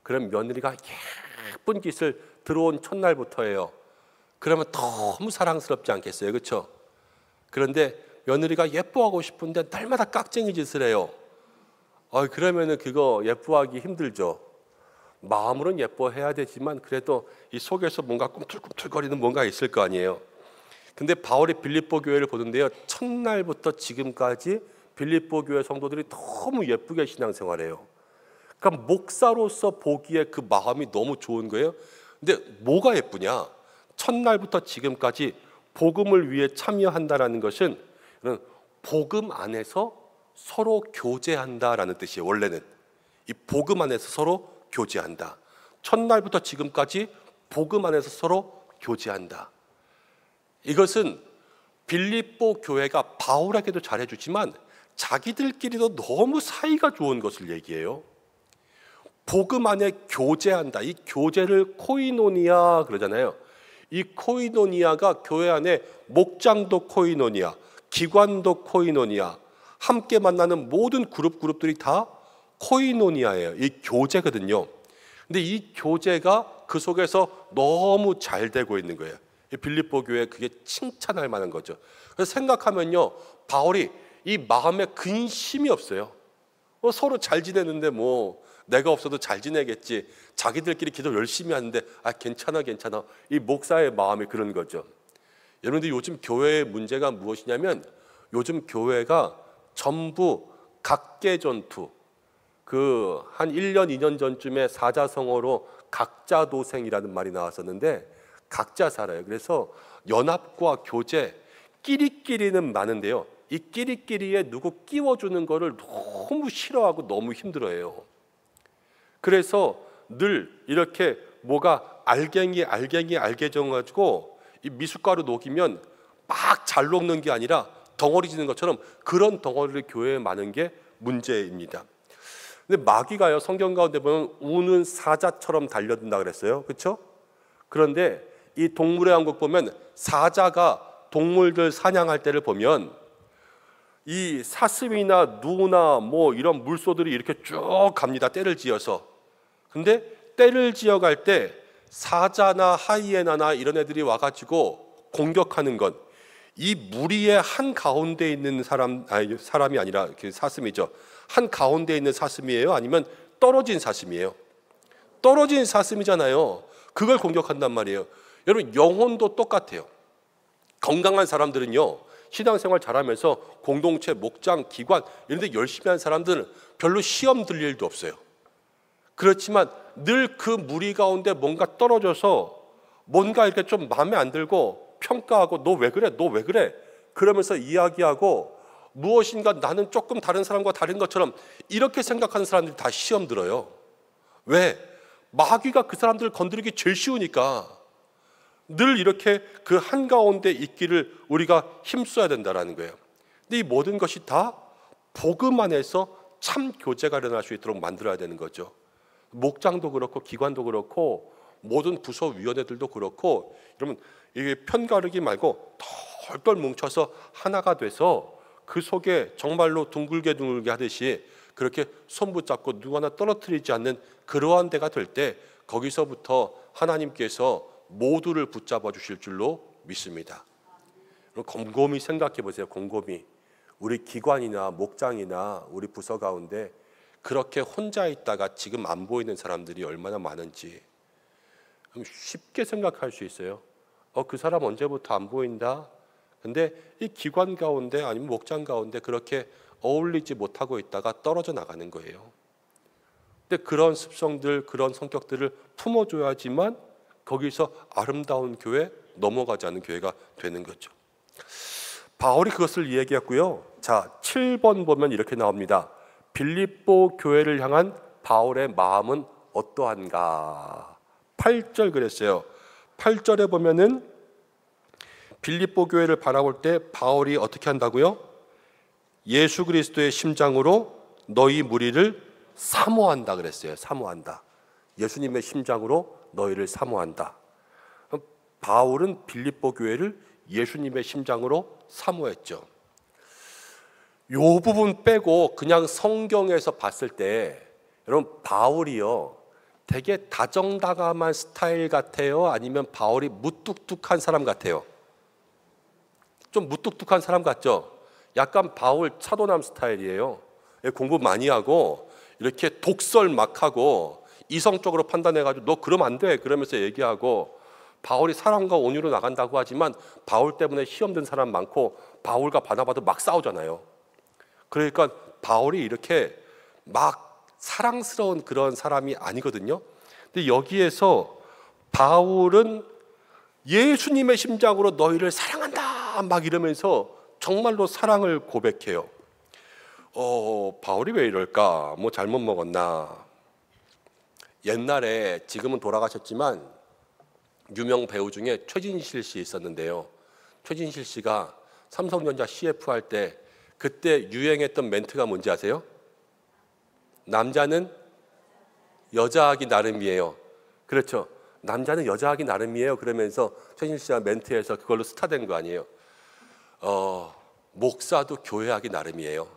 그럼 며느리가 예쁜 깃을 들어온 첫날부터예요. 그러면 너무 사랑스럽지 않겠어요? 그렇죠? 그런데 며느리가 예뻐하고 싶은데 날마다 깍쟁이 짓을 해요. 그러면은 그거 예뻐하기 힘들죠. 마음으로는 예뻐해야 되지만 그래도 이 속에서 뭔가 꿈틀꿈틀거리는 뭔가 있을 거 아니에요. 근데 바울이 빌립보 교회를 보는데요, 첫날부터 지금까지 빌립보 교회 성도들이 너무 예쁘게 신앙생활해요. 그러니까 목사로서 보기에 그 마음이 너무 좋은 거예요. 근데 뭐가 예쁘냐? 첫날부터 지금까지 복음을 위해 참여한다라는 것은 복음 안에서 서로 교제한다라는 뜻이에요. 원래는 이 복음 안에서 서로 교제한다. 첫날부터 지금까지 복음 안에서 서로 교제한다. 이것은 빌립보 교회가 바울에게도 잘해주지만 자기들끼리도 너무 사이가 좋은 것을 얘기해요. 복음 안에 교제한다. 이 교제를 코이노니아 그러잖아요. 이 코이노니아가 교회 안에 목장도 코이노니아, 기관도 코이노니아, 함께 만나는 모든 그룹들이 다 코이노니아예요. 이 교제거든요. 근데 이 교제가 그 속에서 너무 잘 되고 있는 거예요. 이 빌립보 교회 그게 칭찬할 만한 거죠. 그래서 생각하면요, 바울이 이 마음에 근심이 없어요. 서로 잘 지내는데 뭐 내가 없어도 잘 지내겠지. 자기들끼리 기도 열심히 하는데 괜찮아. 이 목사의 마음이 그런 거죠. 여러분들 요즘 교회의 문제가 무엇이냐면 요즘 교회가 전부 각계전투, 한 1년 2년 전쯤에 사자성어로 각자도생이라는 말이 나왔었는데 각자 살아요. 그래서 연합과 교제, 끼리끼리는 많은데요, 이 끼리끼리에 누구 끼워주는 거를 너무 싫어하고 너무 힘들어해요. 그래서 늘 이렇게 뭐가 알갱이 정가지고 이 미숫가루 녹이면 막 잘 녹는 게 아니라 덩어리 지는 것처럼 그런 덩어리를 교회에 많은 게 문제입니다. 근데 마귀가요, 성경 가운데 보면 우는 사자처럼 달려든다 그랬어요. 그렇죠? 그런데 이 동물의 왕국 보면 사자가 동물들 사냥할 때를 보면 이 사슴이나 누나 뭐 이런 물소들이 이렇게 쭉 갑니다. 떼를 지어서. 근데 떼를 지어갈 때 사자나 하이에나나 이런 애들이 와가지고 공격하는 건 이 무리의 한 가운데 있는 사람이 아니라 사슴이죠. 한 가운데 있는 사슴이에요? 아니면 떨어진 사슴이에요? 떨어진 사슴이잖아요. 그걸 공격한단 말이에요. 여러분, 영혼도 똑같아요. 건강한 사람들은요, 신앙생활 잘하면서 공동체, 목장, 기관 이런 데 열심히 하는 사람들은 별로 시험 들 일도 없어요. 그렇지만 늘 그 무리 가운데 뭔가 떨어져서 뭔가 이렇게 좀 마음에 안 들고 평가하고 너 왜 그래? 너 왜 그래? 그러면서 이야기하고 무엇인가 나는 조금 다른 사람과 다른 것처럼 이렇게 생각하는 사람들이 다 시험 들어요. 왜? 마귀가 그 사람들을 건드리기 제일 쉬우니까 늘 이렇게 그 한가운데 있기를 우리가 힘써야 된다는 거예요. 근데 이 모든 것이 다 복음 안에서 참 교제가 일어날 수 있도록 만들어야 되는 거죠. 목장도 그렇고 기관도 그렇고 모든 부서위원회들도 그렇고, 여러분 이게 편가르기 말고 덜덜 뭉쳐서 하나가 돼서 그 속에 정말로 둥글게 하듯이 그렇게 손 붙잡고 누구 하나 떨어뜨리지 않는 그러한 데가 될 때 거기서부터 하나님께서 모두를 붙잡아 주실 줄로 믿습니다. 곰곰이 생각해 보세요. 곰곰이 우리 기관이나 목장이나 우리 부서 가운데 그렇게 혼자 있다가 지금 안 보이는 사람들이 얼마나 많은지 쉽게 생각할 수 있어요. 그 사람 언제부터 안 보인다? 근데 이 기관 가운데 아니면 목장 가운데 그렇게 어울리지 못하고 있다가 떨어져 나가는 거예요. 근데 그런 습성들, 그런 성격들을 품어줘야지만 거기서 아름다운 교회, 넘어가지 않는 교회가 되는 거죠. 바울이 그것을 이야기했고요. 자, 7번 보면 이렇게 나옵니다. 빌립보 교회를 향한 바울의 마음은 어떠한가? 8절 그랬어요. 8절에 보면은 빌립보 교회를 바라볼 때 바울이 어떻게 한다고요? 예수 그리스도의 심장으로 너희 무리를 사모한다 그랬어요. 사모한다. 예수님의 심장으로 너희를 사모한다. 바울은 빌립보 교회를 예수님의 심장으로 사모했죠. 요 부분 빼고 그냥 성경에서 봤을 때 여러분, 바울이요 되게 다정다감한 스타일 같아요? 아니면 바울이 무뚝뚝한 사람 같아요? 좀 무뚝뚝한 사람 같죠? 약간 바울 차도남 스타일이에요. 공부 많이 하고 이렇게 독설 막 하고 이성적으로 판단해가지고 너 그러면 안 돼 그러면서 얘기하고, 바울이 사랑과 온유로 나간다고 하지만 바울 때문에 시험 든 사람 많고 바울과 바나바도 막 싸우잖아요. 그러니까 바울이 이렇게 막 사랑스러운 그런 사람이 아니거든요. 근데 여기에서 바울은 예수님의 심장으로 너희를 사랑한다 막 이러면서 정말로 사랑을 고백해요. 바울이 왜 이럴까? 뭐 잘못 먹었나? 옛날에, 지금은 돌아가셨지만 유명 배우 중에 최진실 씨 있었는데요. 최진실 씨가 삼성전자 CF 할 때 그때 유행했던 멘트가 뭔지 아세요? 남자는 여자하기 나름이에요. 그렇죠. 남자는 여자하기 나름이에요. 그러면서 최진실 씨가 멘트에서 그걸로 스타 된 거 아니에요. 목사도 교회하기 나름이에요.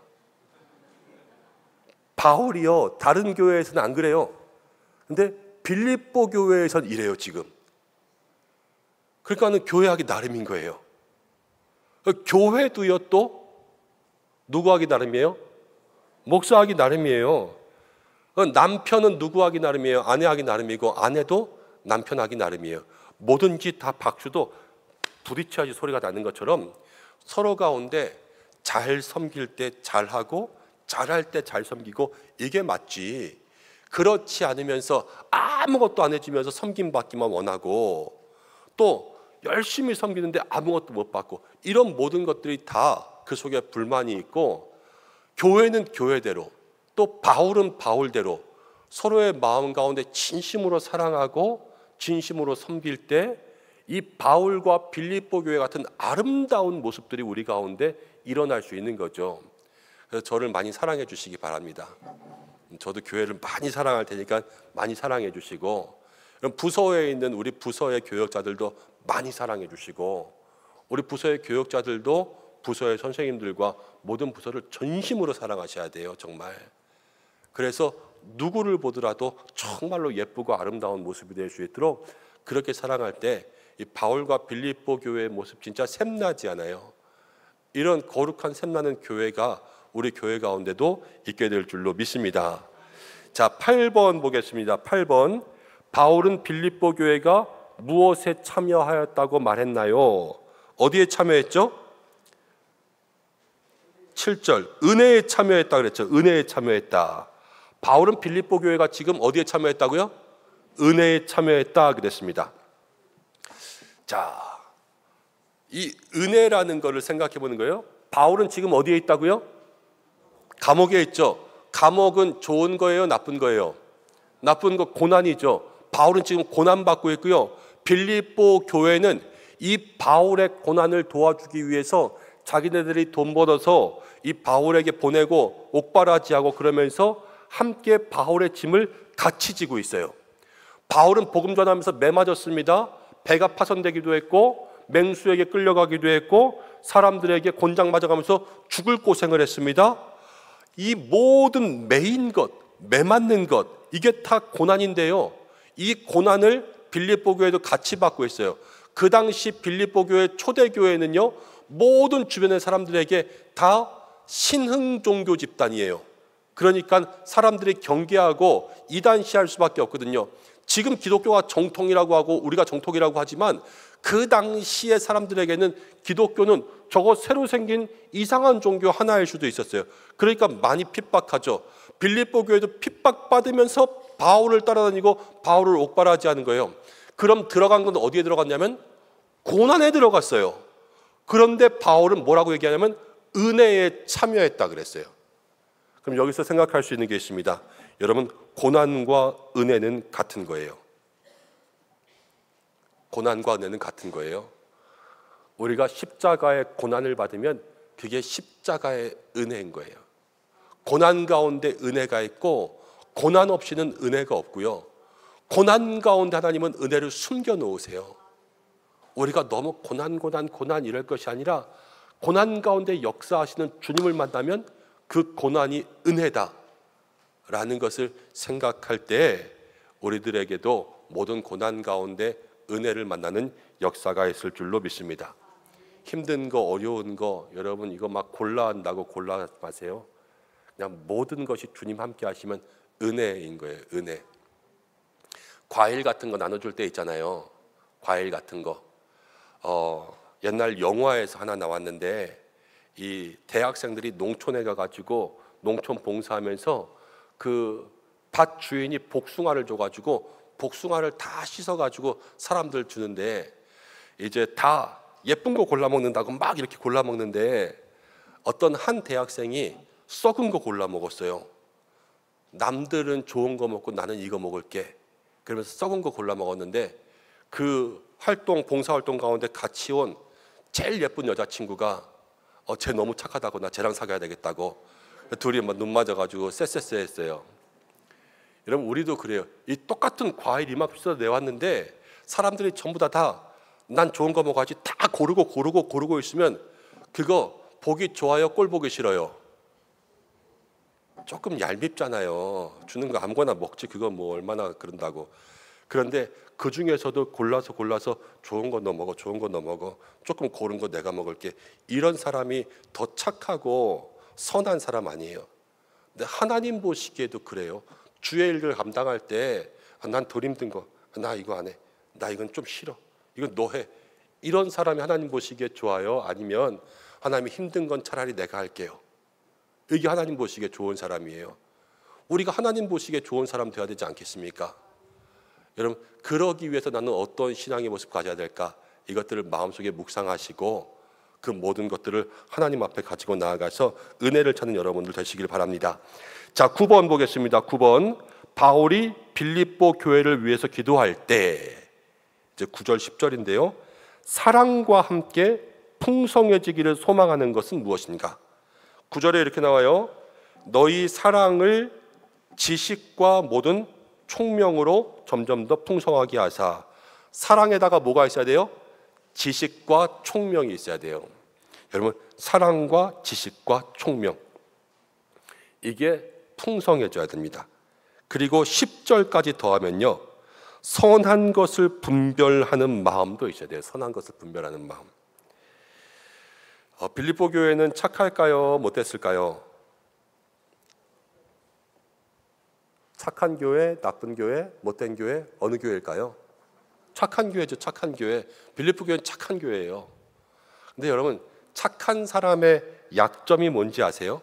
바울이요 다른 교회에서는 안 그래요. 근데 빌립보 교회에서는 이래요 지금. 그러니까는 교회하기 나름인 거예요. 교회도요 또 누구 하기 나름이에요? 목사하기 나름이에요. 남편은 누구 하기 나름이에요? 아내 하기 나름이고, 아내도 남편 하기 나름이에요. 뭐든지 다 박수도 부딪혀야지 소리가 나는 것처럼 서로 가운데 잘 섬길 때 잘하고 잘할 때 잘 섬기고 이게 맞지. 그렇지 않으면서 아무것도 안 해주면서 섬김받기만 원하고 또 열심히 섬기는데 아무것도 못 받고, 이런 모든 것들이 다 그 속에 불만이 있고, 교회는 교회대로 또 바울은 바울대로 서로의 마음 가운데 진심으로 사랑하고 진심으로 섬길 때 이 바울과 빌립보 교회 같은 아름다운 모습들이 우리 가운데 일어날 수 있는 거죠. 그래서 저를 많이 사랑해 주시기 바랍니다. 저도 교회를 많이 사랑할 테니까 많이 사랑해 주시고, 부서에 있는 우리 부서의 교역자들도 많이 사랑해 주시고, 우리 부서의 교역자들도 부서의 선생님들과 모든 부서를 전심으로 사랑하셔야 돼요. 정말. 그래서 누구를 보더라도 정말로 예쁘고 아름다운 모습이 될 수 있도록 그렇게 사랑할 때 이 바울과 빌립보 교회의 모습 진짜 샘나지 않아요. 이런 거룩한 샘나는 교회가 우리 교회 가운데도 있게 될 줄로 믿습니다. 자, 8번 보겠습니다. 8번. 바울은 빌립보 교회가 무엇에 참여하였다고 말했나요? 어디에 참여했죠? 7절. 은혜에 참여했다 그랬죠. 은혜에 참여했다. 바울은 빌립보 교회가 지금 어디에 참여했다고요? 은혜에 참여했다 그랬습니다. 자, 이 은혜라는 것을 생각해 보는 거예요. 바울은 지금 어디에 있다고요? 감옥에 있죠. 감옥은 좋은 거예요? 나쁜 거예요? 나쁜 거 고난이죠. 바울은 지금 고난받고 있고요. 빌립보 교회는 이 바울의 고난을 도와주기 위해서 자기네들이 돈 벌어서 이 바울에게 보내고 옥바라지하고 그러면서 함께 바울의 짐을 같이 지고 있어요. 바울은 복음 전하면서 매 맞았습니다. 배가 파손되기도 했고 맹수에게 끌려가기도 했고 사람들에게 곤장 맞아가면서 죽을 고생을 했습니다. 이 모든 매인 것, 매 맞는 것, 이게 다 고난인데요. 이 고난을 빌립보 교회도 같이 받고 있어요. 그 당시 빌립보 교회 초대교회는요, 모든 주변의 사람들에게 다 신흥 종교 집단이에요. 그러니까 사람들이 경계하고 이단시할 수밖에 없거든요. 지금 기독교가 정통이라고 하고 우리가 정통이라고 하지만 그 당시의 사람들에게는 기독교는 저거 새로 생긴 이상한 종교 하나일 수도 있었어요. 그러니까 많이 핍박하죠. 빌립보 교회도 핍박받으면서 바울을 따라다니고 바울을 옥바라지하는 거예요. 그럼 들어간 건 어디에 들어갔냐면 고난에 들어갔어요. 그런데 바울은 뭐라고 얘기하냐면 은혜에 참여했다 그랬어요. 그럼 여기서 생각할 수 있는 게 있습니다. 여러분, 고난과 은혜는 같은 거예요. 고난과 은혜는 같은 거예요. 우리가 십자가의 고난을 받으면 그게 십자가의 은혜인 거예요. 고난 가운데 은혜가 있고 고난 없이는 은혜가 없고요. 고난 가운데 하나님은 은혜를 숨겨 놓으세요. 우리가 너무 고난 이럴 것이 아니라 고난 가운데 역사하시는 주님을 만나면 그 고난이 은혜다 라는 것을 생각할 때 우리들에게도 모든 고난 가운데 은혜를 만나는 역사가 있을 줄로 믿습니다. 힘든 거 어려운 거 여러분 이거 막 골라한다고 골라 마세요. 그냥 모든 것이 주님 함께 하시면 은혜인 거예요. 은혜. 과일 같은 거 나눠줄 때 있잖아요. 과일 같은 거. 옛날 영화에서 하나 나왔는데 이 대학생들이 농촌에 가가지고 농촌 봉사하면서 그 밭 주인이 복숭아를 줘가지고 복숭아를 다 씻어가지고 사람들 주는데 이제 다 예쁜 거 골라 먹는다고 막 이렇게 골라 먹는데 어떤 한 대학생이 썩은 거 골라 먹었어요. 남들은 좋은 거 먹고 나는 이거 먹을게. 그러면서 썩은 거 골라 먹었는데 그 봉사활동 가운데 같이 온 제일 예쁜 여자친구가 쟤 너무 착하다고 나 쟤랑 사귀어야 되겠다고 둘이 막 눈 맞아가지고 쎄쎄쎄 했어요. 여러분 우리도 그래요. 이 똑같은 과일 이만큼 내왔는데 사람들이 전부 다 난 좋은 거 먹어야지 다 고르고 있으면 그거 보기 좋아요? 꼴 보기 싫어요? 조금 얄밉잖아요. 주는 거 아무거나 먹지 그거 뭐 얼마나 그런다고. 그런데 그 중에서도 골라서 좋은 거 너 먹어, 좋은 거 너 먹어, 조금 고른 거 내가 먹을게. 이런 사람이 더 착하고 선한 사람 아니에요. 근데 하나님 보시기에도 그래요. 주의 일을 감당할 때 난 덜 힘든 거, 나 이거 안 해, 나 이건 좀 싫어, 이건 너 해. 이런 사람이 하나님 보시기에 좋아요? 아니면 하나님이 힘든 건 차라리 내가 할게요. 이게 하나님 보시기에 좋은 사람이에요. 우리가 하나님 보시기에 좋은 사람 되어야 되지 않겠습니까? 여러분 그러기 위해서 나는 어떤 신앙의 모습 가져야 될까? 이것들을 마음속에 묵상하시고 그 모든 것들을 하나님 앞에 가지고 나아가서 은혜를 찾는 여러분들 되시길 바랍니다. 자, 9번 보겠습니다. 9번. 바울이 빌립보 교회를 위해서 기도할 때 이제 9절 10절인데요. 사랑과 함께 풍성해지기를 소망하는 것은 무엇인가? 9절에 이렇게 나와요. 너희 사랑을 지식과 모든 총명으로 점점 더 풍성하게 하사. 사랑에다가 뭐가 있어야 돼요? 지식과 총명이 있어야 돼요. 여러분, 사랑과 지식과 총명, 이게 풍성해져야 됩니다. 그리고 10절까지 더하면요, 선한 것을 분별하는 마음도 있어야 돼요. 선한 것을 분별하는 마음. 빌립보 교회는 착할까요? 못됐을까요? 착한 교회, 나쁜 교회, 못된 교회, 어느 교회일까요? 착한 교회죠. 착한 교회. 빌립보 교회는 착한 교회예요. 근데 여러분, 착한 사람의 약점이 뭔지 아세요?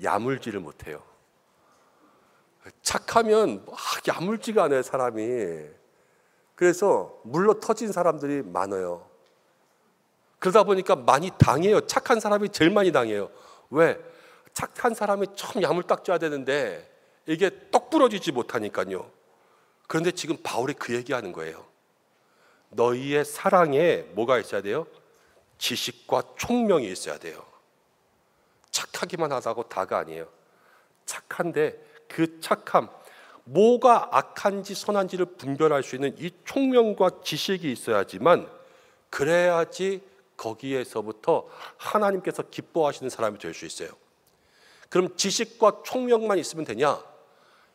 야물지를 못해요. 착하면 막 야물지가 않아요, 사람이. 그래서 물러 터진 사람들이 많아요. 그러다 보니까 많이 당해요. 착한 사람이 제일 많이 당해요. 왜? 착한 사람이 참 야물딱져야 되는데 이게 똑 부러지지 못하니까요. 그런데 지금 바울이 그 얘기하는 거예요. 너희의 사랑에 뭐가 있어야 돼요? 지식과 총명이 있어야 돼요. 착하기만 하다고 다가 아니에요. 착한데 그 착함, 뭐가 악한지 선한지를 분별할 수 있는 이 총명과 지식이 있어야지만, 그래야지 거기에서부터 하나님께서 기뻐하시는 사람이 될 수 있어요. 그럼 지식과 총명만 있으면 되냐?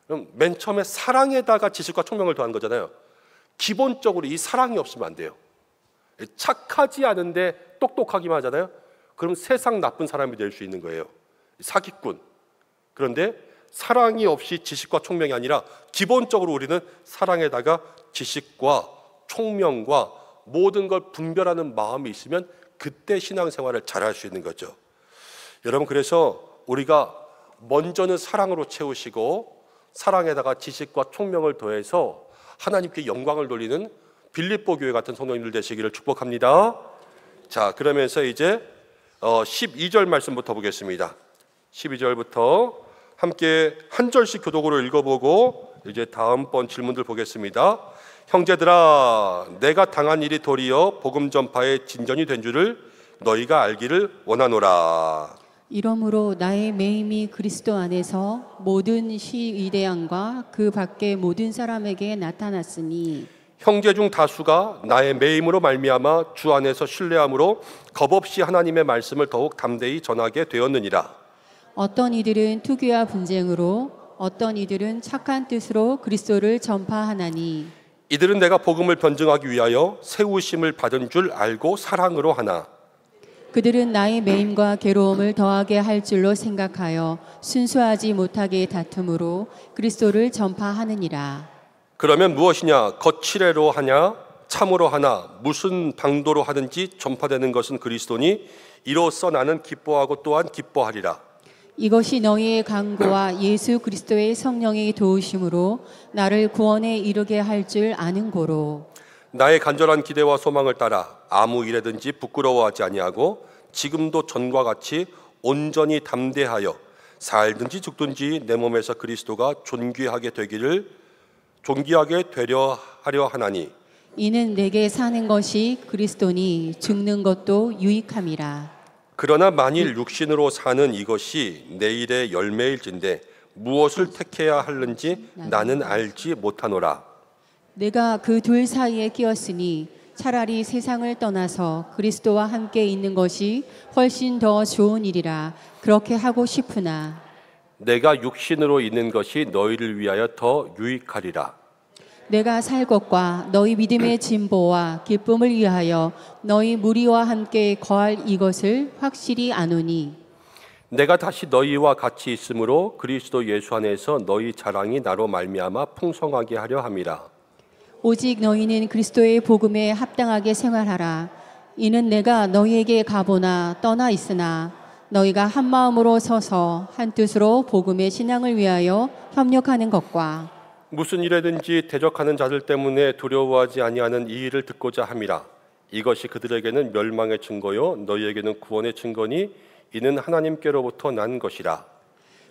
그럼 맨 처음에 사랑에다가 지식과 총명을 더한 거잖아요. 기본적으로 이 사랑이 없으면 안 돼요. 착하지 않은데 똑똑하기만 하잖아요. 그럼 세상 나쁜 사람이 될 수 있는 거예요. 사기꾼. 그런데 사랑이 없이 지식과 총명이 아니라 기본적으로 우리는 사랑에다가 지식과 총명과 모든 걸 분별하는 마음이 있으면 그때 신앙생활을 잘할 수 있는 거죠. 여러분, 그래서 우리가 먼저는 사랑으로 채우시고 사랑에다가 지식과 총명을 더해서 하나님께 영광을 돌리는 빌립보 교회 같은 성도님들 되시기를 축복합니다. 자, 그러면서 이제 12절 말씀부터 보겠습니다. 12절부터 함께 한 절씩 교독으로 읽어보고 이제 다음번 질문들 보겠습니다. 형제들아, 내가 당한 일이 도리어 복음 전파의 진전이 된 줄을 너희가 알기를 원하노라. 이러므로 나의 매임이 그리스도 안에서 모든 시위대양과 그 밖의 모든 사람에게 나타났으니, 형제 중 다수가 나의 매임으로 말미암아 주 안에서 신뢰함으로 겁없이 하나님의 말씀을 더욱 담대히 전하게 되었느니라. 어떤 이들은 투기와 분쟁으로, 어떤 이들은 착한 뜻으로 그리스도를 전파하나니, 이들은 내가 복음을 변증하기 위하여 세우심을 받은 줄 알고 사랑으로 하나. 그들은 나의 매임과 괴로움을 더하게 할 줄로 생각하여 순수하지 못하게 다툼으로 그리스도를 전파하느니라. 그러면 무엇이냐? 거칠애로 하냐? 참으로 하나? 무슨 방도로 하든지 전파되는 것은 그리스도니 이로써 나는 기뻐하고 또한 기뻐하리라. 이것이 너희의 강구와 예수 그리스도의 성령의 도우심으로 나를 구원에 이르게 할 줄 아는 고로, 나의 간절한 기대와 소망을 따라 아무 일에든지 부끄러워하지 아니하고 지금도 전과 같이 온전히 담대하여 살든지 죽든지 내 몸에서 그리스도가 존귀하게 되려 하려 하나니, 이는 내게 사는 것이 그리스도니 죽는 것도 유익함이라. 그러나 만일 육신으로 사는 이것이 내일의 열매일진데 무엇을 택해야 하는지 나는 알지 못하노라. 내가 그 둘 사이에 끼었으니 차라리 세상을 떠나서 그리스도와 함께 있는 것이 훨씬 더 좋은 일이라 그렇게 하고 싶으나, 내가 육신으로 있는 것이 너희를 위하여 더 유익하리라. 내가 살 것과 너희 믿음의 진보와 기쁨을 위하여 너희 무리와 함께 거할 이것을 확실히 아노니, 내가 다시 너희와 같이 있으므로 그리스도 예수 안에서 너희 자랑이 나로 말미암아 풍성하게 하려 함이라. 오직 너희는 그리스도의 복음에 합당하게 생활하라. 이는 내가 너희에게 가보나 떠나 있으나 너희가 한 마음으로 서서 한 뜻으로 복음의 신앙을 위하여 협력하는 것과, 무슨 일에든지 대적하는 자들 때문에 두려워하지 아니하는 이 일을 듣고자 함이라. 이것이 그들에게는 멸망의 증거요 너희에게는 구원의 증거니 이는 하나님께로부터 난 것이라.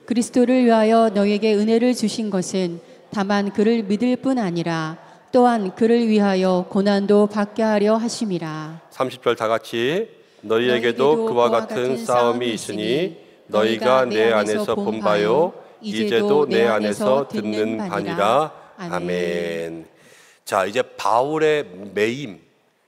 그리스도를 위하여 너희에게 은혜를 주신 것은 다만 그를 믿을 뿐 아니라 또한 그를 위하여 고난도 받게 하려 하심이라. 30절 다 같이. 너희에게도 그와 같은 싸움이 있으니 너희가 내 안에서 본 바요 이제도 내 안에서 듣는 바니라. 아멘. 자, 이제 바울의 매임,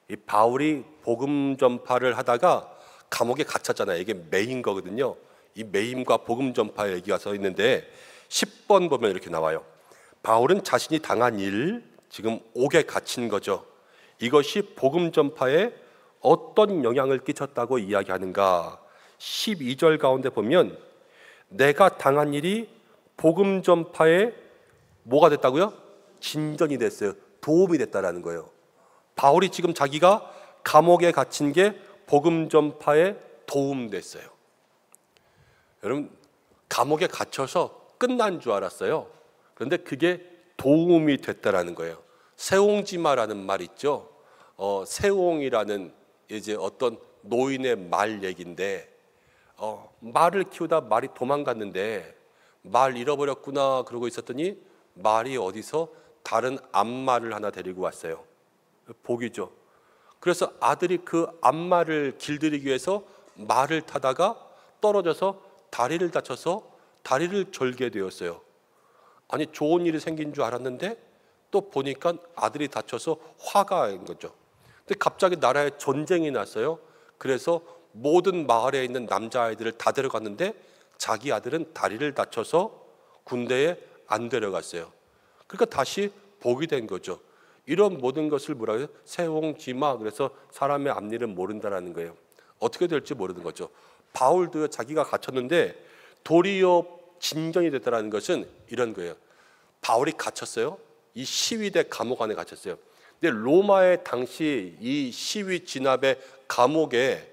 이 바울이 복음 전파를 하다가 감옥에 갇혔잖아요. 이게 매인 거거든요. 이 매임과 복음 전파의 얘기가 써 있는데 10번 보면 이렇게 나와요. 바울은 자신이 당한 일, 지금 옥에 갇힌 거죠. 이것이 복음 전파에 어떤 영향을 끼쳤다고 이야기하는가? 12절 가운데 보면 내가 당한 일이 복음 전파에 뭐가 됐다고요? 진전이 됐어요. 도움이 됐다라는 거예요. 바울이 지금 자기가 감옥에 갇힌 게 복음 전파에 도움됐어요. 여러분, 감옥에 갇혀서 끝난 줄 알았어요. 그런데 그게 도움이 됐다라는 거예요. 세옹지마라는 말 있죠. 세옹이라는 이제 어떤 노인의 말 얘기인데, 말을 키우다 말이 도망갔는데 말 잃어버렸구나 그러고 있었더니 말이 어디서 다른 암말을 하나 데리고 왔어요. 복이죠. 그래서 아들이 그 암말을 길들이기 위해서 말을 타다가 떨어져서 다리를 다쳐서 다리를 절게 되었어요. 아니, 좋은 일이 생긴 줄 알았는데 또 보니까 아들이 다쳐서 화가 난 거죠. 근데 갑자기 나라에 전쟁이 났어요. 그래서 모든 마을에 있는 남자아이들을 다 데려갔는데 자기 아들은 다리를 다쳐서 군대에 안 데려갔어요. 그러니까 다시 복이 된 거죠. 이런 모든 것을 뭐라고 해요? 세옹지마. 그래서 사람의 앞일은 모른다라는 거예요. 어떻게 될지 모르는 거죠. 바울도 자기가 갇혔는데 도리어 진전이 됐다는 것은 이런 거예요. 바울이 갇혔어요. 이 시위대 감옥 안에 갇혔어요. 근데 로마의 당시 이 시위 진압의 감옥에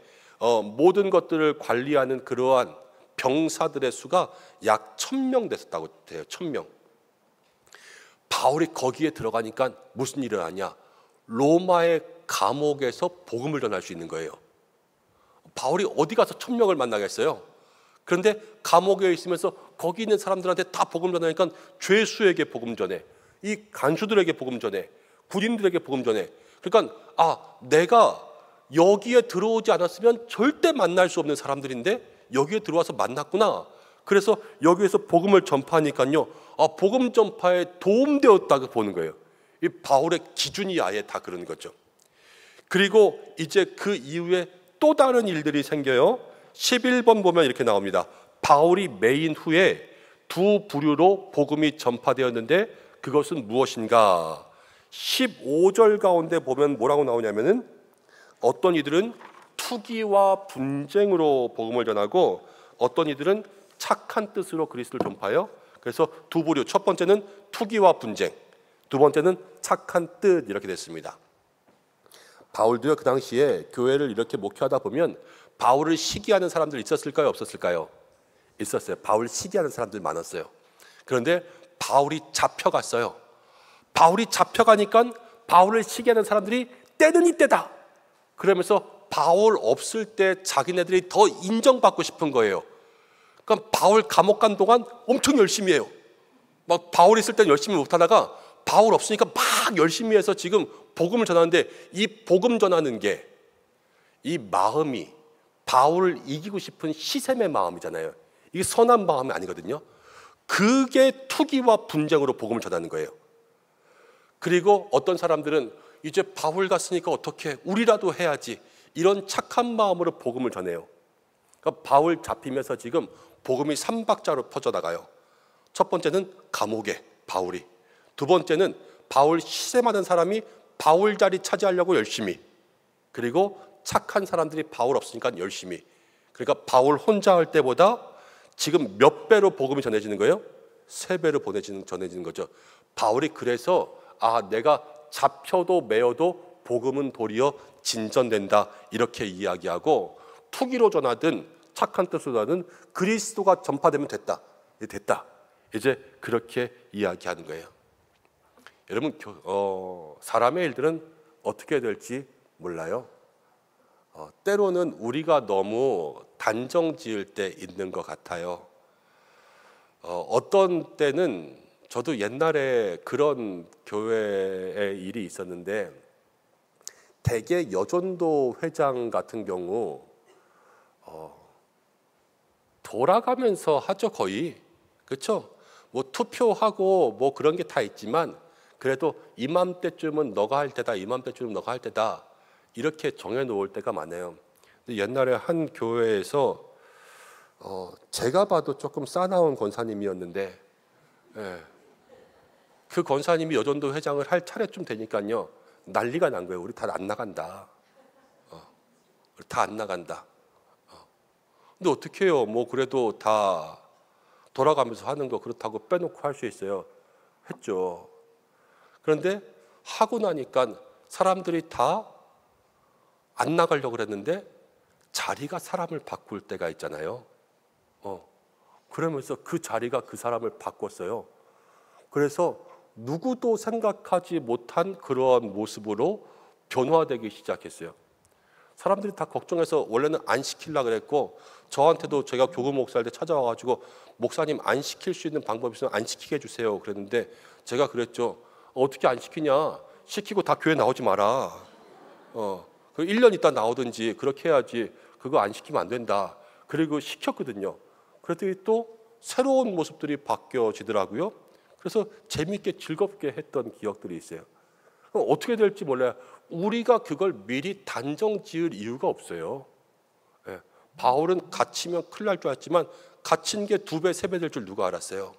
모든 것들을 관리하는 그러한 병사들의 수가 약 1000명 됐었다고 돼요. 1000명. 바울이 거기에 들어가니까 무슨 일을 하냐? 로마의 감옥에서 복음을 전할 수 있는 거예요. 바울이 어디 가서 1000명을 만나겠어요? 그런데 감옥에 있으면서 거기 있는 사람들한테 다 복음 전하니까 죄수에게 복음 전해, 이 간수들에게 복음 전해, 군인들에게 복음 전해. 그러니까 내가 여기에 들어오지 않았으면 절대 만날 수 없는 사람들인데 여기에 들어와서 만났구나. 그래서 여기에서 복음을 전파하니까요, 복음 전파에 도움되었다고 보는 거예요. 이 바울의 기준이 아예 다 그런 거죠. 그리고 이제 그 이후에 또 다른 일들이 생겨요. 11번 보면 이렇게 나옵니다. 바울이 매인 후에 두 부류로 복음이 전파되었는데 그것은 무엇인가? 15절 가운데 보면 뭐라고 나오냐면은 어떤 이들은 투기와 분쟁으로 복음을 전하고 어떤 이들은 착한 뜻으로 그리스도를 전파해요. 그래서 두 부류, 첫 번째는 투기와 분쟁, 두 번째는 착한 뜻, 이렇게 됐습니다. 바울도요, 그 당시에 교회를 이렇게 목회하다 보면 바울을 시기하는 사람들 있었을까요? 없었을까요? 있었어요. 바울 시기하는 사람들 많았어요. 그런데 바울이 잡혀갔어요. 바울이 잡혀가니까 바울을 시기하는 사람들이 때는 이때다 그러면서 바울 없을 때 자기네들이 더 인정받고 싶은 거예요. 그러니까 바울 감옥 간 동안 엄청 열심히 해요. 막 바울 있을 때는 열심히 못하다가 바울 없으니까 막 열심히 해서 지금 복음을 전하는데, 이 복음 전하는 게 이 마음이 바울을 이기고 싶은 시샘의 마음이잖아요. 이게 선한 마음이 아니거든요. 그게 투기와 분쟁으로 복음을 전하는 거예요. 그리고 어떤 사람들은 이제 바울 갔으니까 어떻게 우리라도 해야지, 이런 착한 마음으로 복음을 전해요. 그러니까 바울 잡히면서 지금 복음이 3박자로 퍼져나가요. 첫 번째는 감옥에 바울이, 두 번째는 바울 시샘하는 사람이 바울 자리 차지하려고 열심히, 그리고 착한 사람들이 바울 없으니까 열심히. 그러니까 바울 혼자 할 때보다 지금 몇 배로 복음이 전해지는 거예요? 3배로 전해지는 거죠. 바울이 그래서 내가 잡혀도 매어도 복음은 도리어 진전된다, 이렇게 이야기하고, 투기로 전하든 착한 뜻으로 전하든 그리스도가 전파되면 됐다. 이제 그렇게 이야기하는 거예요. 여러분, 사람의 일들은 어떻게 될지 몰라요. 때로는 우리가 너무 단정 지을 때 있는 것 같아요. 어떤 때는 저도 옛날에 그런 교회의 일이 있었는데, 대개 여전도 회장 같은 경우 돌아가면서 하죠, 거의. 그렇죠? 뭐 투표하고 뭐 그런 게 다 있지만 그래도 이맘때쯤은 너가 할 때다, 이맘때쯤은 너가 할 때다, 이렇게 정해놓을 때가 많아요. 근데 옛날에 한 교회에서 제가 봐도 조금 싸나운 권사님이었는데, 예, 그 권사님이 여전도 회장을 할 차례쯤 되니까요, 난리가 난 거예요. 우리 다 안 나간다. 우리 다 안 나간다. 근데 어떻게 해요? 뭐 그래도 다 돌아가면서 하는 거 그렇다고 빼놓고 할 수 있어요. 했죠. 그런데 하고 나니까 사람들이 다 안 나가려고 그랬는데 자리가 사람을 바꿀 때가 있잖아요. 그러면서 그 자리가 그 사람을 바꿨어요. 그래서 누구도 생각하지 못한 그러한 모습으로 변화되기 시작했어요. 사람들이 다 걱정해서 원래는 안 시키려고 그랬고, 저한테도 제가 교구 목사일 때 찾아와가지고 목사님 안 시킬 수 있는 방법이 있으면 안 시키게 해주세요 그랬는데, 제가 그랬죠. 어떻게 안 시키냐, 시키고 다 교회 나오지 마라. 그 1년 있다 나오든지 그렇게 해야지, 그거 안 시키면 안 된다. 그리고 시켰거든요. 그랬더니 또 새로운 모습들이 바뀌어지더라고요. 그래서 재미있게 즐겁게 했던 기억들이 있어요. 어떻게 될지 몰라요. 우리가 그걸 미리 단정 지을 이유가 없어요. 예. 바울은 갇히면 큰일 날 줄 알았지만 갇힌 게 2배, 3배 될 줄 누가 알았어요.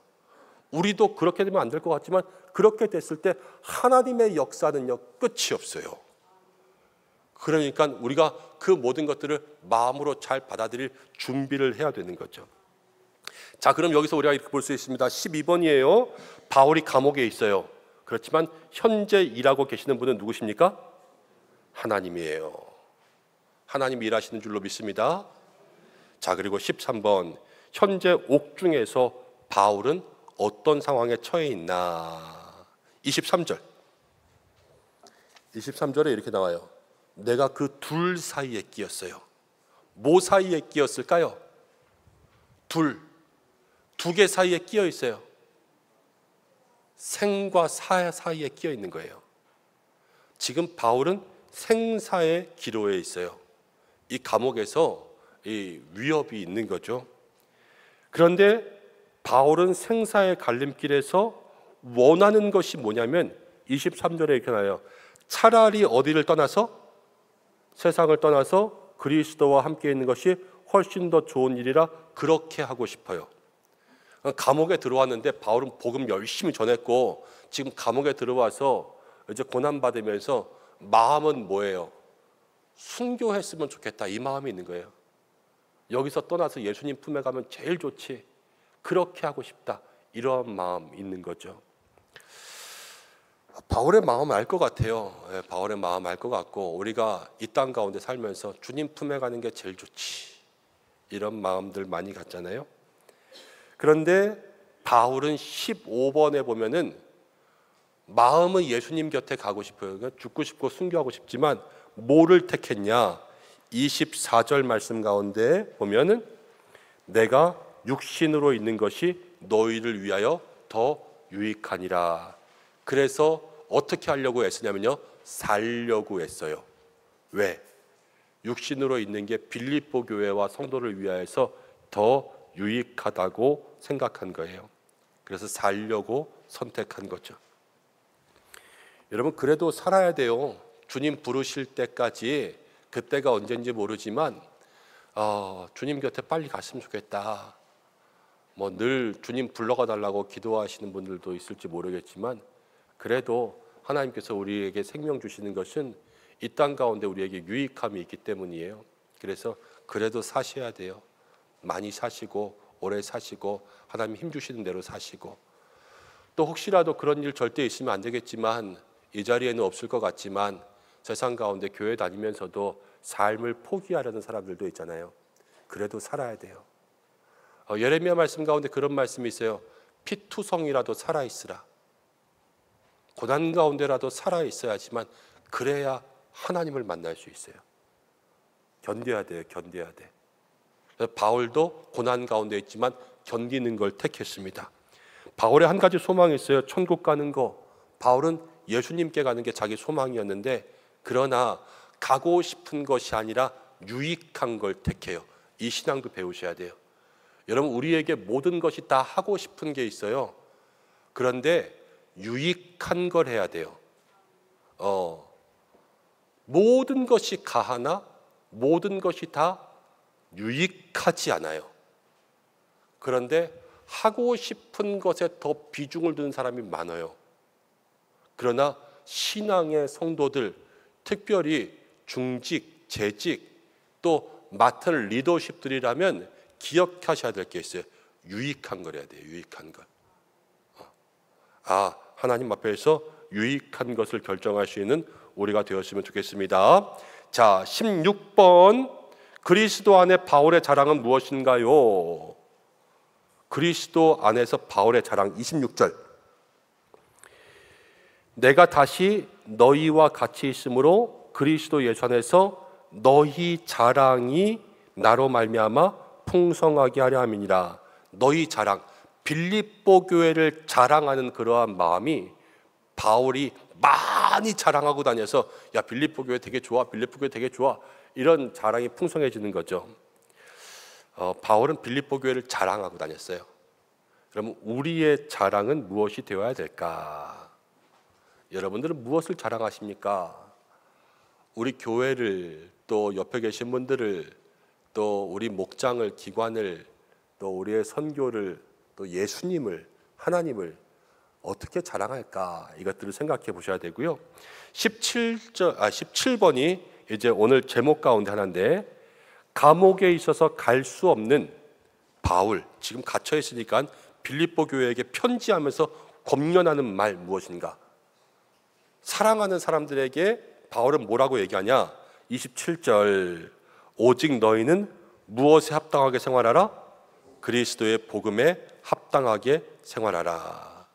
우리도 그렇게 되면 안 될 것 같지만 그렇게 됐을 때 하나님의 역사는요, 끝이 없어요. 그러니까 우리가 그 모든 것들을 마음으로 잘 받아들일 준비를 해야 되는 거죠. 자, 그럼 여기서 우리가 이렇게 볼 수 있습니다. 12번이에요. 바울이 감옥에 있어요. 그렇지만 현재 일하고 계시는 분은 누구십니까? 하나님이에요. 하나님이 일하시는 줄로 믿습니다. 자, 그리고 13번. 현재 옥중에서 바울은 어떤 상황에 처해 있나? 23절. 23절에 이렇게 나와요. 내가 그 둘 사이에 끼었어요. 뭐 사이에 끼었을까요? 두 개 사이에 끼어 있어요. 생과 사 사이에 끼어 있는 거예요. 지금 바울은 생사의 기로에 있어요. 이 감옥에서 이 위협이 있는 거죠. 그런데 바울은 생사의 갈림길에서 원하는 것이 뭐냐면 23절에 이렇게 나와요. 차라리 어디를 떠나서, 세상을 떠나서 그리스도와 함께 있는 것이 훨씬 더 좋은 일이라 그렇게 하고 싶어요. 감옥에 들어왔는데 바울은 복음 열심히 전했고, 지금 감옥에 들어와서 이제 고난받으면서 마음은 뭐예요? 순교했으면 좋겠다, 이 마음이 있는 거예요. 여기서 떠나서 예수님 품에 가면 제일 좋지, 그렇게 하고 싶다, 이런 마음 있는 거죠. 바울의 마음 알 것 같아요. 바울의 마음 알 것 같고, 우리가 이 땅 가운데 살면서 주님 품에 가는 게 제일 좋지, 이런 마음들 많이 갖잖아요. 그런데 바울은 15번에 보면은 마음은 예수님 곁에 가고 싶어요. 그러니까 죽고 싶고 순교하고 싶지만 뭐를 택했냐? 24절 말씀 가운데 보면은 내가 육신으로 있는 것이 너희를 위하여 더 유익하니라. 그래서 어떻게 하려고 애쓰냐면요, 살려고 애써요. 왜? 육신으로 있는 게 빌립보 교회와 성도를 위하여서 더 유익하다고 생각한 거예요. 그래서 살려고 선택한 거죠. 여러분, 그래도 살아야 돼요. 주님 부르실 때까지, 그때가 언젠지 모르지만 주님 곁에 빨리 갔으면 좋겠다. 뭐 늘 주님 불러가 달라고 기도하시는 분들도 있을지 모르겠지만, 그래도 하나님께서 우리에게 생명 주시는 것은 이 땅 가운데 우리에게 유익함이 있기 때문이에요. 그래서 그래도 사셔야 돼요. 많이 사시고 오래 사시고 하나님 힘 주시는 대로 사시고, 또 혹시라도 그런 일 절대 있으면 안 되겠지만, 이 자리에는 없을 것 같지만 세상 가운데 교회 다니면서도 삶을 포기하려는 사람들도 있잖아요. 그래도 살아야 돼요. 예레미야 말씀 가운데 그런 말씀이 있어요. 피투성이라도 살아있으라. 고난 가운데라도 살아있어야지만 그래야 하나님을 만날 수 있어요. 견뎌야 돼요. 견뎌야 돼. 바울도 고난 가운데 있지만 견디는 걸 택했습니다. 바울의 한 가지 소망이 있어요. 천국 가는 거. 바울은 예수님께 가는 게 자기 소망이었는데, 그러나 가고 싶은 것이 아니라 유익한 걸 택해요. 이 신앙도 배우셔야 돼요. 여러분, 우리에게 모든 것이 다 하고 싶은 게 있어요. 그런데 유익한 걸 해야 돼요. 모든 것이 가하나 모든 것이 다 유익하지 않아요. 그런데 하고 싶은 것에 더 비중을 두는 사람이 많아요. 그러나 신앙의 성도들, 특별히 중직, 재직, 또 맡은 리더십들이라면 기억하셔야 될 게 있어요. 유익한 거래야 돼요. 유익한 것. 하나님 앞에서 유익한 것을 결정할 수 있는 우리가 되었으면 좋겠습니다. 자, 16번. 그리스도 안에 바울의 자랑은 무엇인가요? 그리스도 안에서 바울의 자랑, 26절. 내가 다시 너희와 같이 있으므로 그리스도 예수 안에서 너희 자랑이 나로 말미암아 풍성하게 하려 함이니라. 너희 자랑, 빌립보 교회를 자랑하는 그러한 마음이 바울이 많이 자랑하고 다녀서 야, 빌립보 교회 되게 좋아, 빌립보 교회 되게 좋아, 이런 자랑이 풍성해지는 거죠. 바울은 빌립보 교회를 자랑하고 다녔어요. 그러면 우리의 자랑은 무엇이 되어야 될까? 여러분들은 무엇을 자랑하십니까? 우리 교회를, 또 옆에 계신 분들을, 또 우리 목장을, 기관을, 또 우리의 선교를, 또 예수님을, 하나님을 어떻게 자랑할까? 이것들을 생각해 보셔야 되고요. 17번이 이제 오늘 제목 가운데 하나인데, 감옥에 있어서 갈 수 없는 바울, 지금 갇혀 있으니까 빌립보 교회에게 편지하면서 권면하는 말 무엇인가? 사랑하는 사람들에게 바울은 뭐라고 얘기하냐? 27절. 오직 너희는 무엇에 합당하게 생활하라? 그리스도의 복음에 합당하게 생활하라.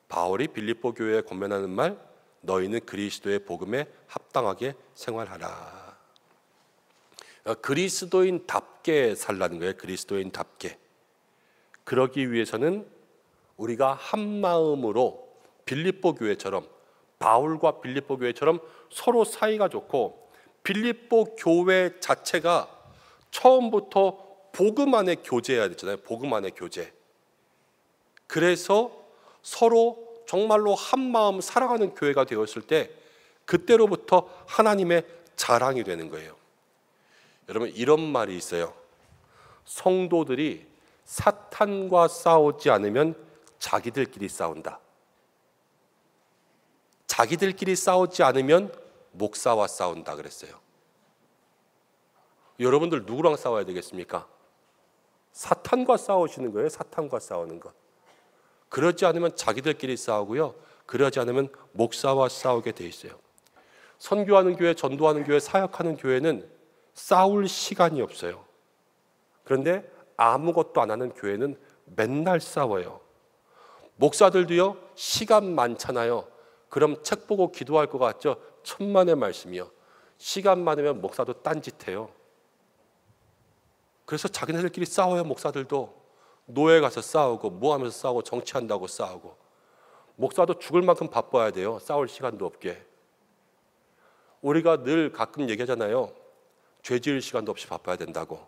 바울이 빌립보 교회에 권면하는 말, 너희는 그리스도의 복음에 합당하게 생활하라. 그리스도인답게 살라는 거예요. 그리스도인답게. 그러기 위해서는 우리가 한 마음으로 빌립보 교회처럼, 바울과 빌립보 교회처럼 서로 사이가 좋고, 빌립보 교회 자체가 처음부터 복음 안에 교제해야 되잖아요. 복음 안에 교제. 그래서 서로 정말로 한 마음 사랑하는 교회가 되었을 때 그때로부터 하나님의 자랑이 되는 거예요. 여러분, 이런 말이 있어요. 성도들이 사탄과 싸우지 않으면 자기들끼리 싸운다. 자기들끼리 싸우지 않으면 목사와 싸운다 그랬어요. 여러분들 누구랑 싸워야 되겠습니까? 사탄과 싸우시는 거예요. 사탄과 싸우는 것. 그러지 않으면 자기들끼리 싸우고요. 그러지 않으면 목사와 싸우게 돼 있어요. 선교하는 교회, 전도하는 교회, 사역하는 교회는 싸울 시간이 없어요. 그런데 아무것도 안 하는 교회는 맨날 싸워요. 목사들도요, 시간 많잖아요. 그럼 책 보고 기도할 것 같죠? 천만의 말씀이요. 시간 많으면 목사도 딴짓해요. 그래서 자기네들끼리 싸워요. 목사들도 노예 가서 싸우고, 뭐 하면서 싸우고, 정치한다고 싸우고. 목사도 죽을 만큼 바빠야 돼요. 싸울 시간도 없게. 우리가 늘 가끔 얘기하잖아요. 죄 지을 시간도 없이 바빠야 된다고.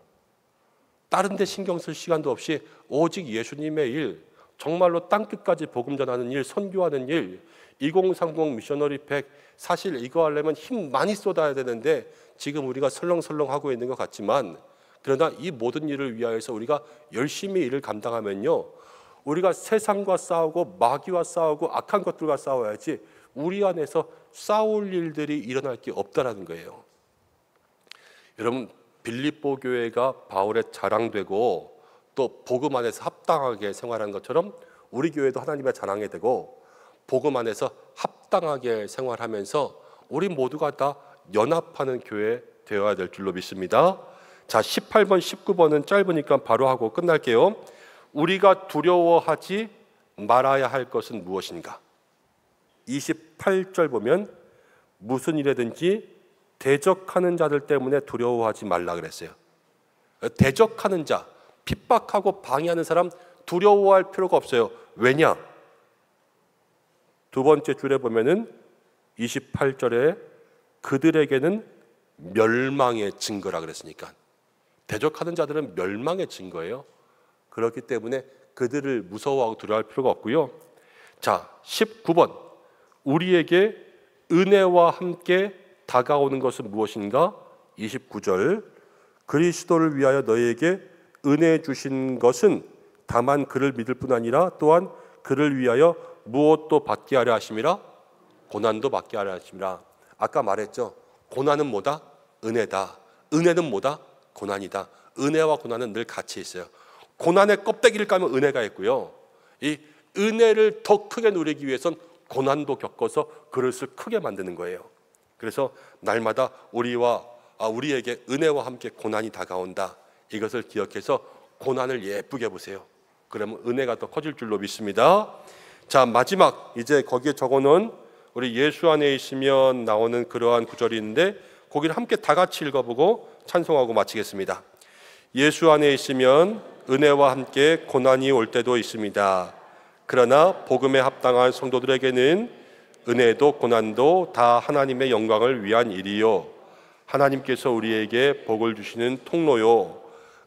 다른 데 신경 쓸 시간도 없이 오직 예수님의 일, 정말로 땅끝까지 복음 전하는 일, 선교하는 일, 2030 미셔너리 팩, 사실 이거 하려면 힘 많이 쏟아야 되는데 지금 우리가 설렁설렁 하고 있는 것 같지만, 그러나 이 모든 일을 위하여서 우리가 열심히 일을 감당하면요, 우리가 세상과 싸우고 마귀와 싸우고 악한 것들과 싸워야지 우리 안에서 싸울 일들이 일어날 게 없다라는 거예요. 여러분, 빌립보 교회가 바울의 자랑되고 또 복음 안에서 합당하게 생활하는 것처럼 우리 교회도 하나님의 자랑이 되고 복음 안에서 합당하게 생활하면서 우리 모두가 다 연합하는 교회 되어야 될 줄로 믿습니다. 자, 18번, 19번은 짧으니까 바로 하고 끝날게요. 우리가 두려워하지 말아야 할 것은 무엇인가? 28절 보면 무슨 일에든지 대적하는 자들 때문에 두려워하지 말라 그랬어요. 대적하는 자, 핍박하고 방해하는 사람 두려워할 필요가 없어요. 왜냐? 두 번째 줄에 보면은 28절에 그들에게는 멸망의 증거라 그랬으니까, 대적하는 자들은 멸망의 증거예요. 그렇기 때문에 그들을 무서워하고 두려워할 필요가 없고요. 자, 19번. 우리에게 은혜와 함께 다가오는 것은 무엇인가? 29절 그리스도를 위하여 너희에게 은혜 주신 것은 다만 그를 믿을 뿐 아니라 또한 그를 위하여 무엇도 받게 하려 하심이라? 고난도 받게 하려 하심이라. 아까 말했죠. 고난은 뭐다? 은혜다. 은혜는 뭐다? 고난이다. 은혜와 고난은 늘 같이 있어요. 고난의 껍데기를 까면 은혜가 있고요. 이 은혜를 더 크게 누리기 위해선 고난도 겪어서 그릇을 크게 만드는 거예요. 그래서 날마다 우리에게 은혜와 함께 고난이 다가온다. 이것을 기억해서 고난을 예쁘게 보세요. 그러면 은혜가 더 커질 줄로 믿습니다. 자, 마지막 이제 거기에 적어놓은 우리 예수 안에 있으면 나오는 그러한 구절이 있는데 거기를 함께 다 같이 읽어보고 찬송하고 마치겠습니다. 예수 안에 있으면 은혜와 함께 고난이 올 때도 있습니다. 그러나 복음에 합당한 성도들에게는 은혜도 고난도 다 하나님의 영광을 위한 일이요 하나님께서 우리에게 복을 주시는 통로요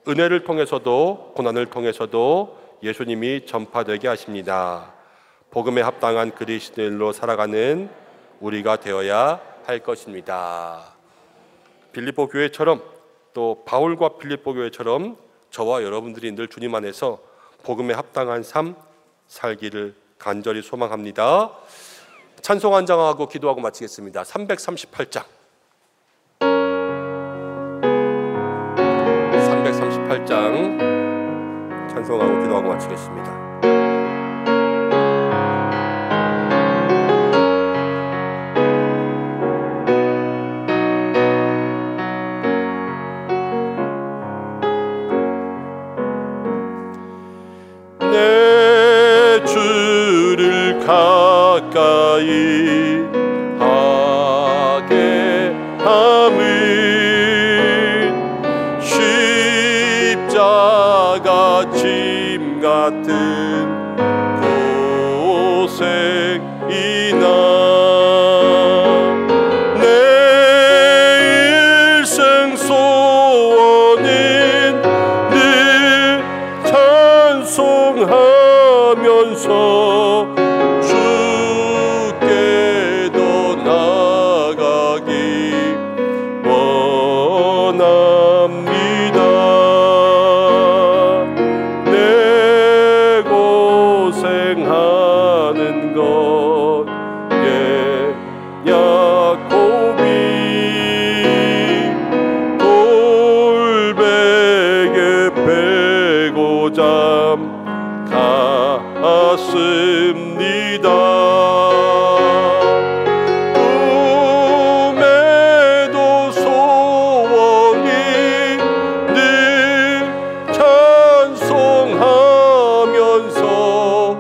은혜를 통해서도 고난을 통해서도 예수님이 전파되게 하십니다. 복음에 합당한 그리스도인으로 살아가는 우리가 되어야 할 것입니다. 빌립보 교회처럼 또 바울과 빌립보 교회처럼 저와 여러분들이 늘 주님 안에서 복음에 합당한 삶 살기를 간절히 소망합니다. 찬송 한 장하고 기도하고 마치겠습니다. 338장 338장 찬송하고 기도하고 마치겠습니다. 내 주를 가까이 하게 함은 십자가 짐 같은 고생이나 내 일생 소원은 늘 찬송하면서 주께 더 나아가기 원합니다. 내 고생하는 것 야곱이 돌베개 베고 잠갔습니다. 꿈에도 소원이 늘 찬송하면서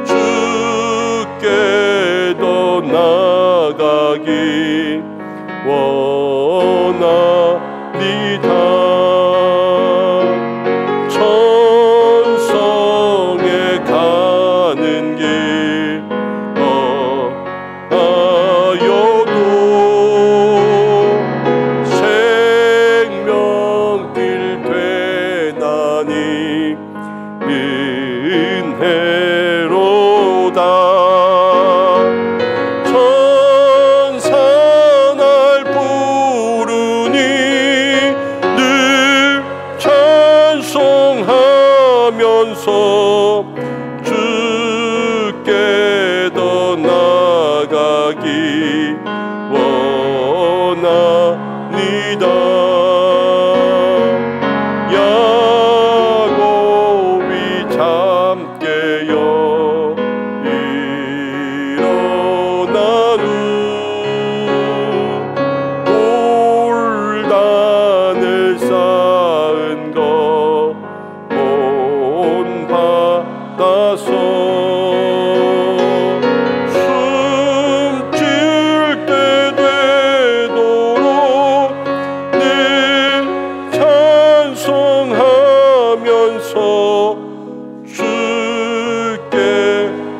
주께 더 나아가기 원합니다. 천성에 가는 길 어하여도 생명길 되나니 은혜로다. 천사날 부르니 늘 찬송하면서 주께 더 나아가기 원합니다. 야곱이 잠 깨어 일어난 후 돌단을 쌓은 것 본받아서 숨질 때 되도록 늘 찬송하면서 주께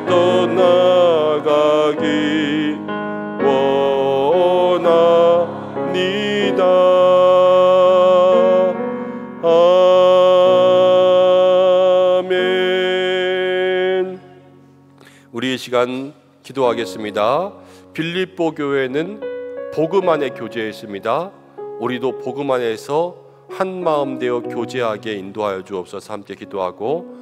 더 나아가기 원합니다. 아멘. 우리 이 시간 기도하겠습니다. 빌립보 교회는 복음 안에 교제했습니다. 우리도 복음 안에서 한 마음 되어 교제하게 인도하여 주옵소서. 함께 기도하고,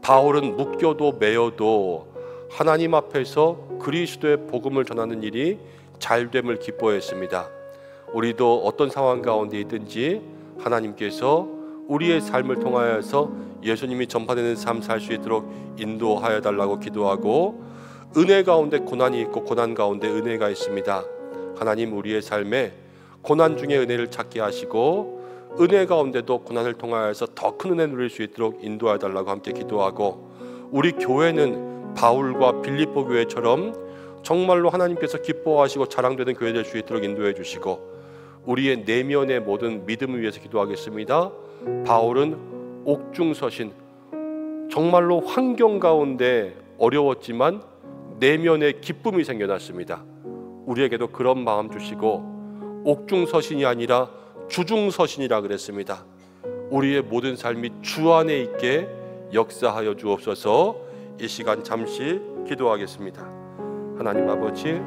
바울은 묶여도 매여도 하나님 앞에서 그리스도의 복음을 전하는 일이 잘됨을 기뻐했습니다. 우리도 어떤 상황 가운데 있든지 하나님께서 우리의 삶을 통하여서 예수님이 전파되는 삶 살 수 있도록 인도하여 달라고 기도하고, 은혜 가운데 고난이 있고 고난 가운데 은혜가 있습니다. 하나님, 우리의 삶에 고난 중에 은혜를 찾게 하시고 은혜 가운데도 고난을 통하여서 더 큰 은혜 누릴 수 있도록 인도하여 달라고 함께 기도하고, 우리 교회는 바울과 빌립보 교회처럼 정말로 하나님께서 기뻐하시고 자랑되는 교회 될 수 있도록 인도해 주시고, 우리의 내면의 모든 믿음을 위해서 기도하겠습니다. 바울은 옥중서신, 정말로 환경 가운데 어려웠지만 내면에 기쁨이 생겨났습니다. 우리에게도 그런 마음 주시고, 옥중서신이 아니라 주중서신이라 그랬습니다. 우리의 모든 삶이 주 안에 있게 역사하여 주옵소서. 이 시간 잠시 기도하겠습니다. 하나님 아버지,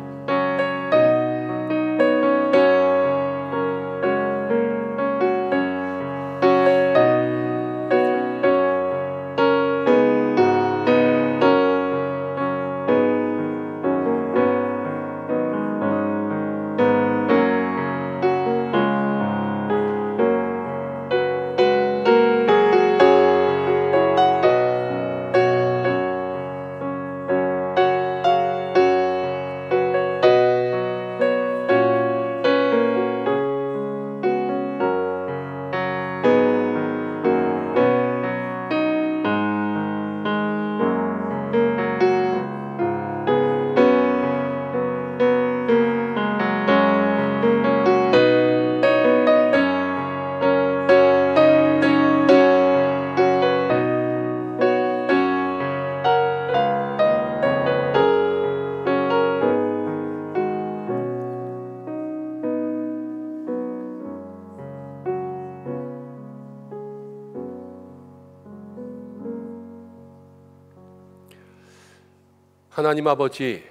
하나님 아버지,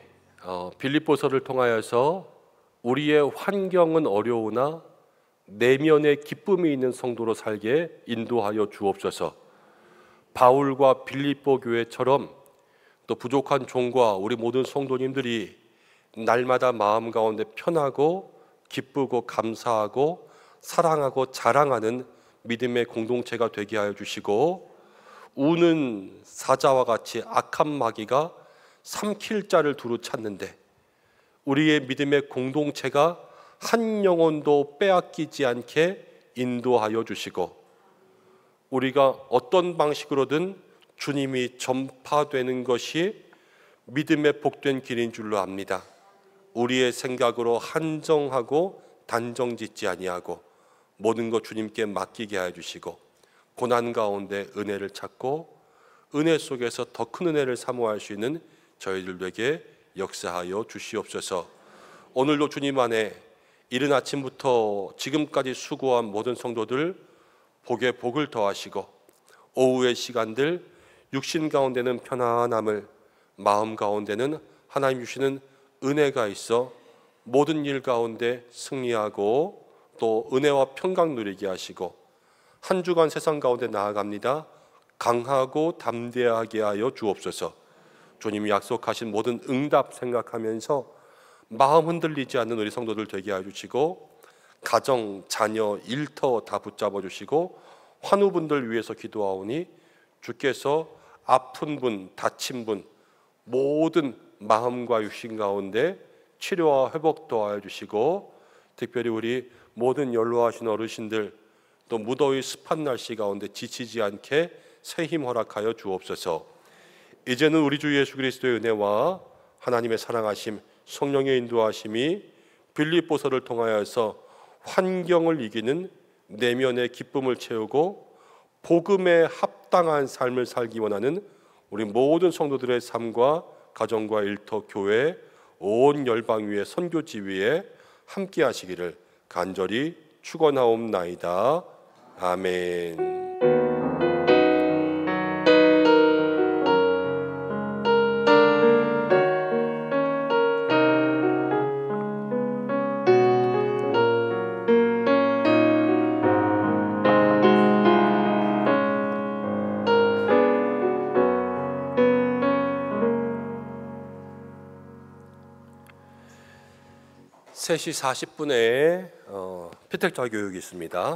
빌립보서를 통하여서 우리의 환경은 어려우나 내면에 기쁨이 있는 성도로 살게 인도하여 주옵소서. 바울과 빌립보 교회처럼 또 부족한 종과 우리 모든 성도님들이 날마다 마음 가운데 편하고 기쁘고 감사하고 사랑하고 자랑하는 믿음의 공동체가 되게 하여 주시고, 우는 사자와 같이 악한 마귀가 삼킬 자를 두루 찾는데 우리의 믿음의 공동체가 한 영혼도 빼앗기지 않게 인도하여 주시고, 우리가 어떤 방식으로든 주님이 전파되는 것이 믿음의 복된 길인 줄로 압니다. 우리의 생각으로 한정하고 단정짓지 아니하고 모든 것 주님께 맡기게 하여 주시고, 고난 가운데 은혜를 찾고 은혜 속에서 더 큰 은혜를 사모할 수 있는 저희들에게 역사하여 주시옵소서. 오늘도 주님 안에 이른 아침부터 지금까지 수고한 모든 성도들 복에 복을 더하시고, 오후의 시간들 육신 가운데는 편안함을, 마음 가운데는 하나님 주시는 은혜가 있어 모든 일 가운데 승리하고 또 은혜와 평강 누리게 하시고, 한 주간 세상 가운데 나아갑니다. 강하고 담대하게 하여 주옵소서. 주님이 약속하신 모든 응답 생각하면서 마음 흔들리지 않는 우리 성도들 되게 하여 주시고, 가정, 자녀, 일터 다 붙잡아 주시고, 환우분들 위해서 기도하오니 주께서 아픈 분, 다친 분 모든 마음과 육신 가운데 치료와 회복 도와여 주시고, 특별히 우리 모든 연로하신 어르신들 또 무더위 습한 날씨 가운데 지치지 않게 새 힘 허락하여 주옵소서. 이제는 우리 주 예수 그리스도의 은혜와 하나님의 사랑하심, 성령의 인도하심이 빌립보서를 통하여서 환경을 이기는 내면의 기쁨을 채우고 복음에 합당한 삶을 살기 원하는 우리 모든 성도들의 삶과 가정과 일터, 교회, 온 열방 위에 선교지 위에 함께 하시기를 간절히 축원하옵나이다. 아멘. 3시 40분에 피택자 교육이 있습니다.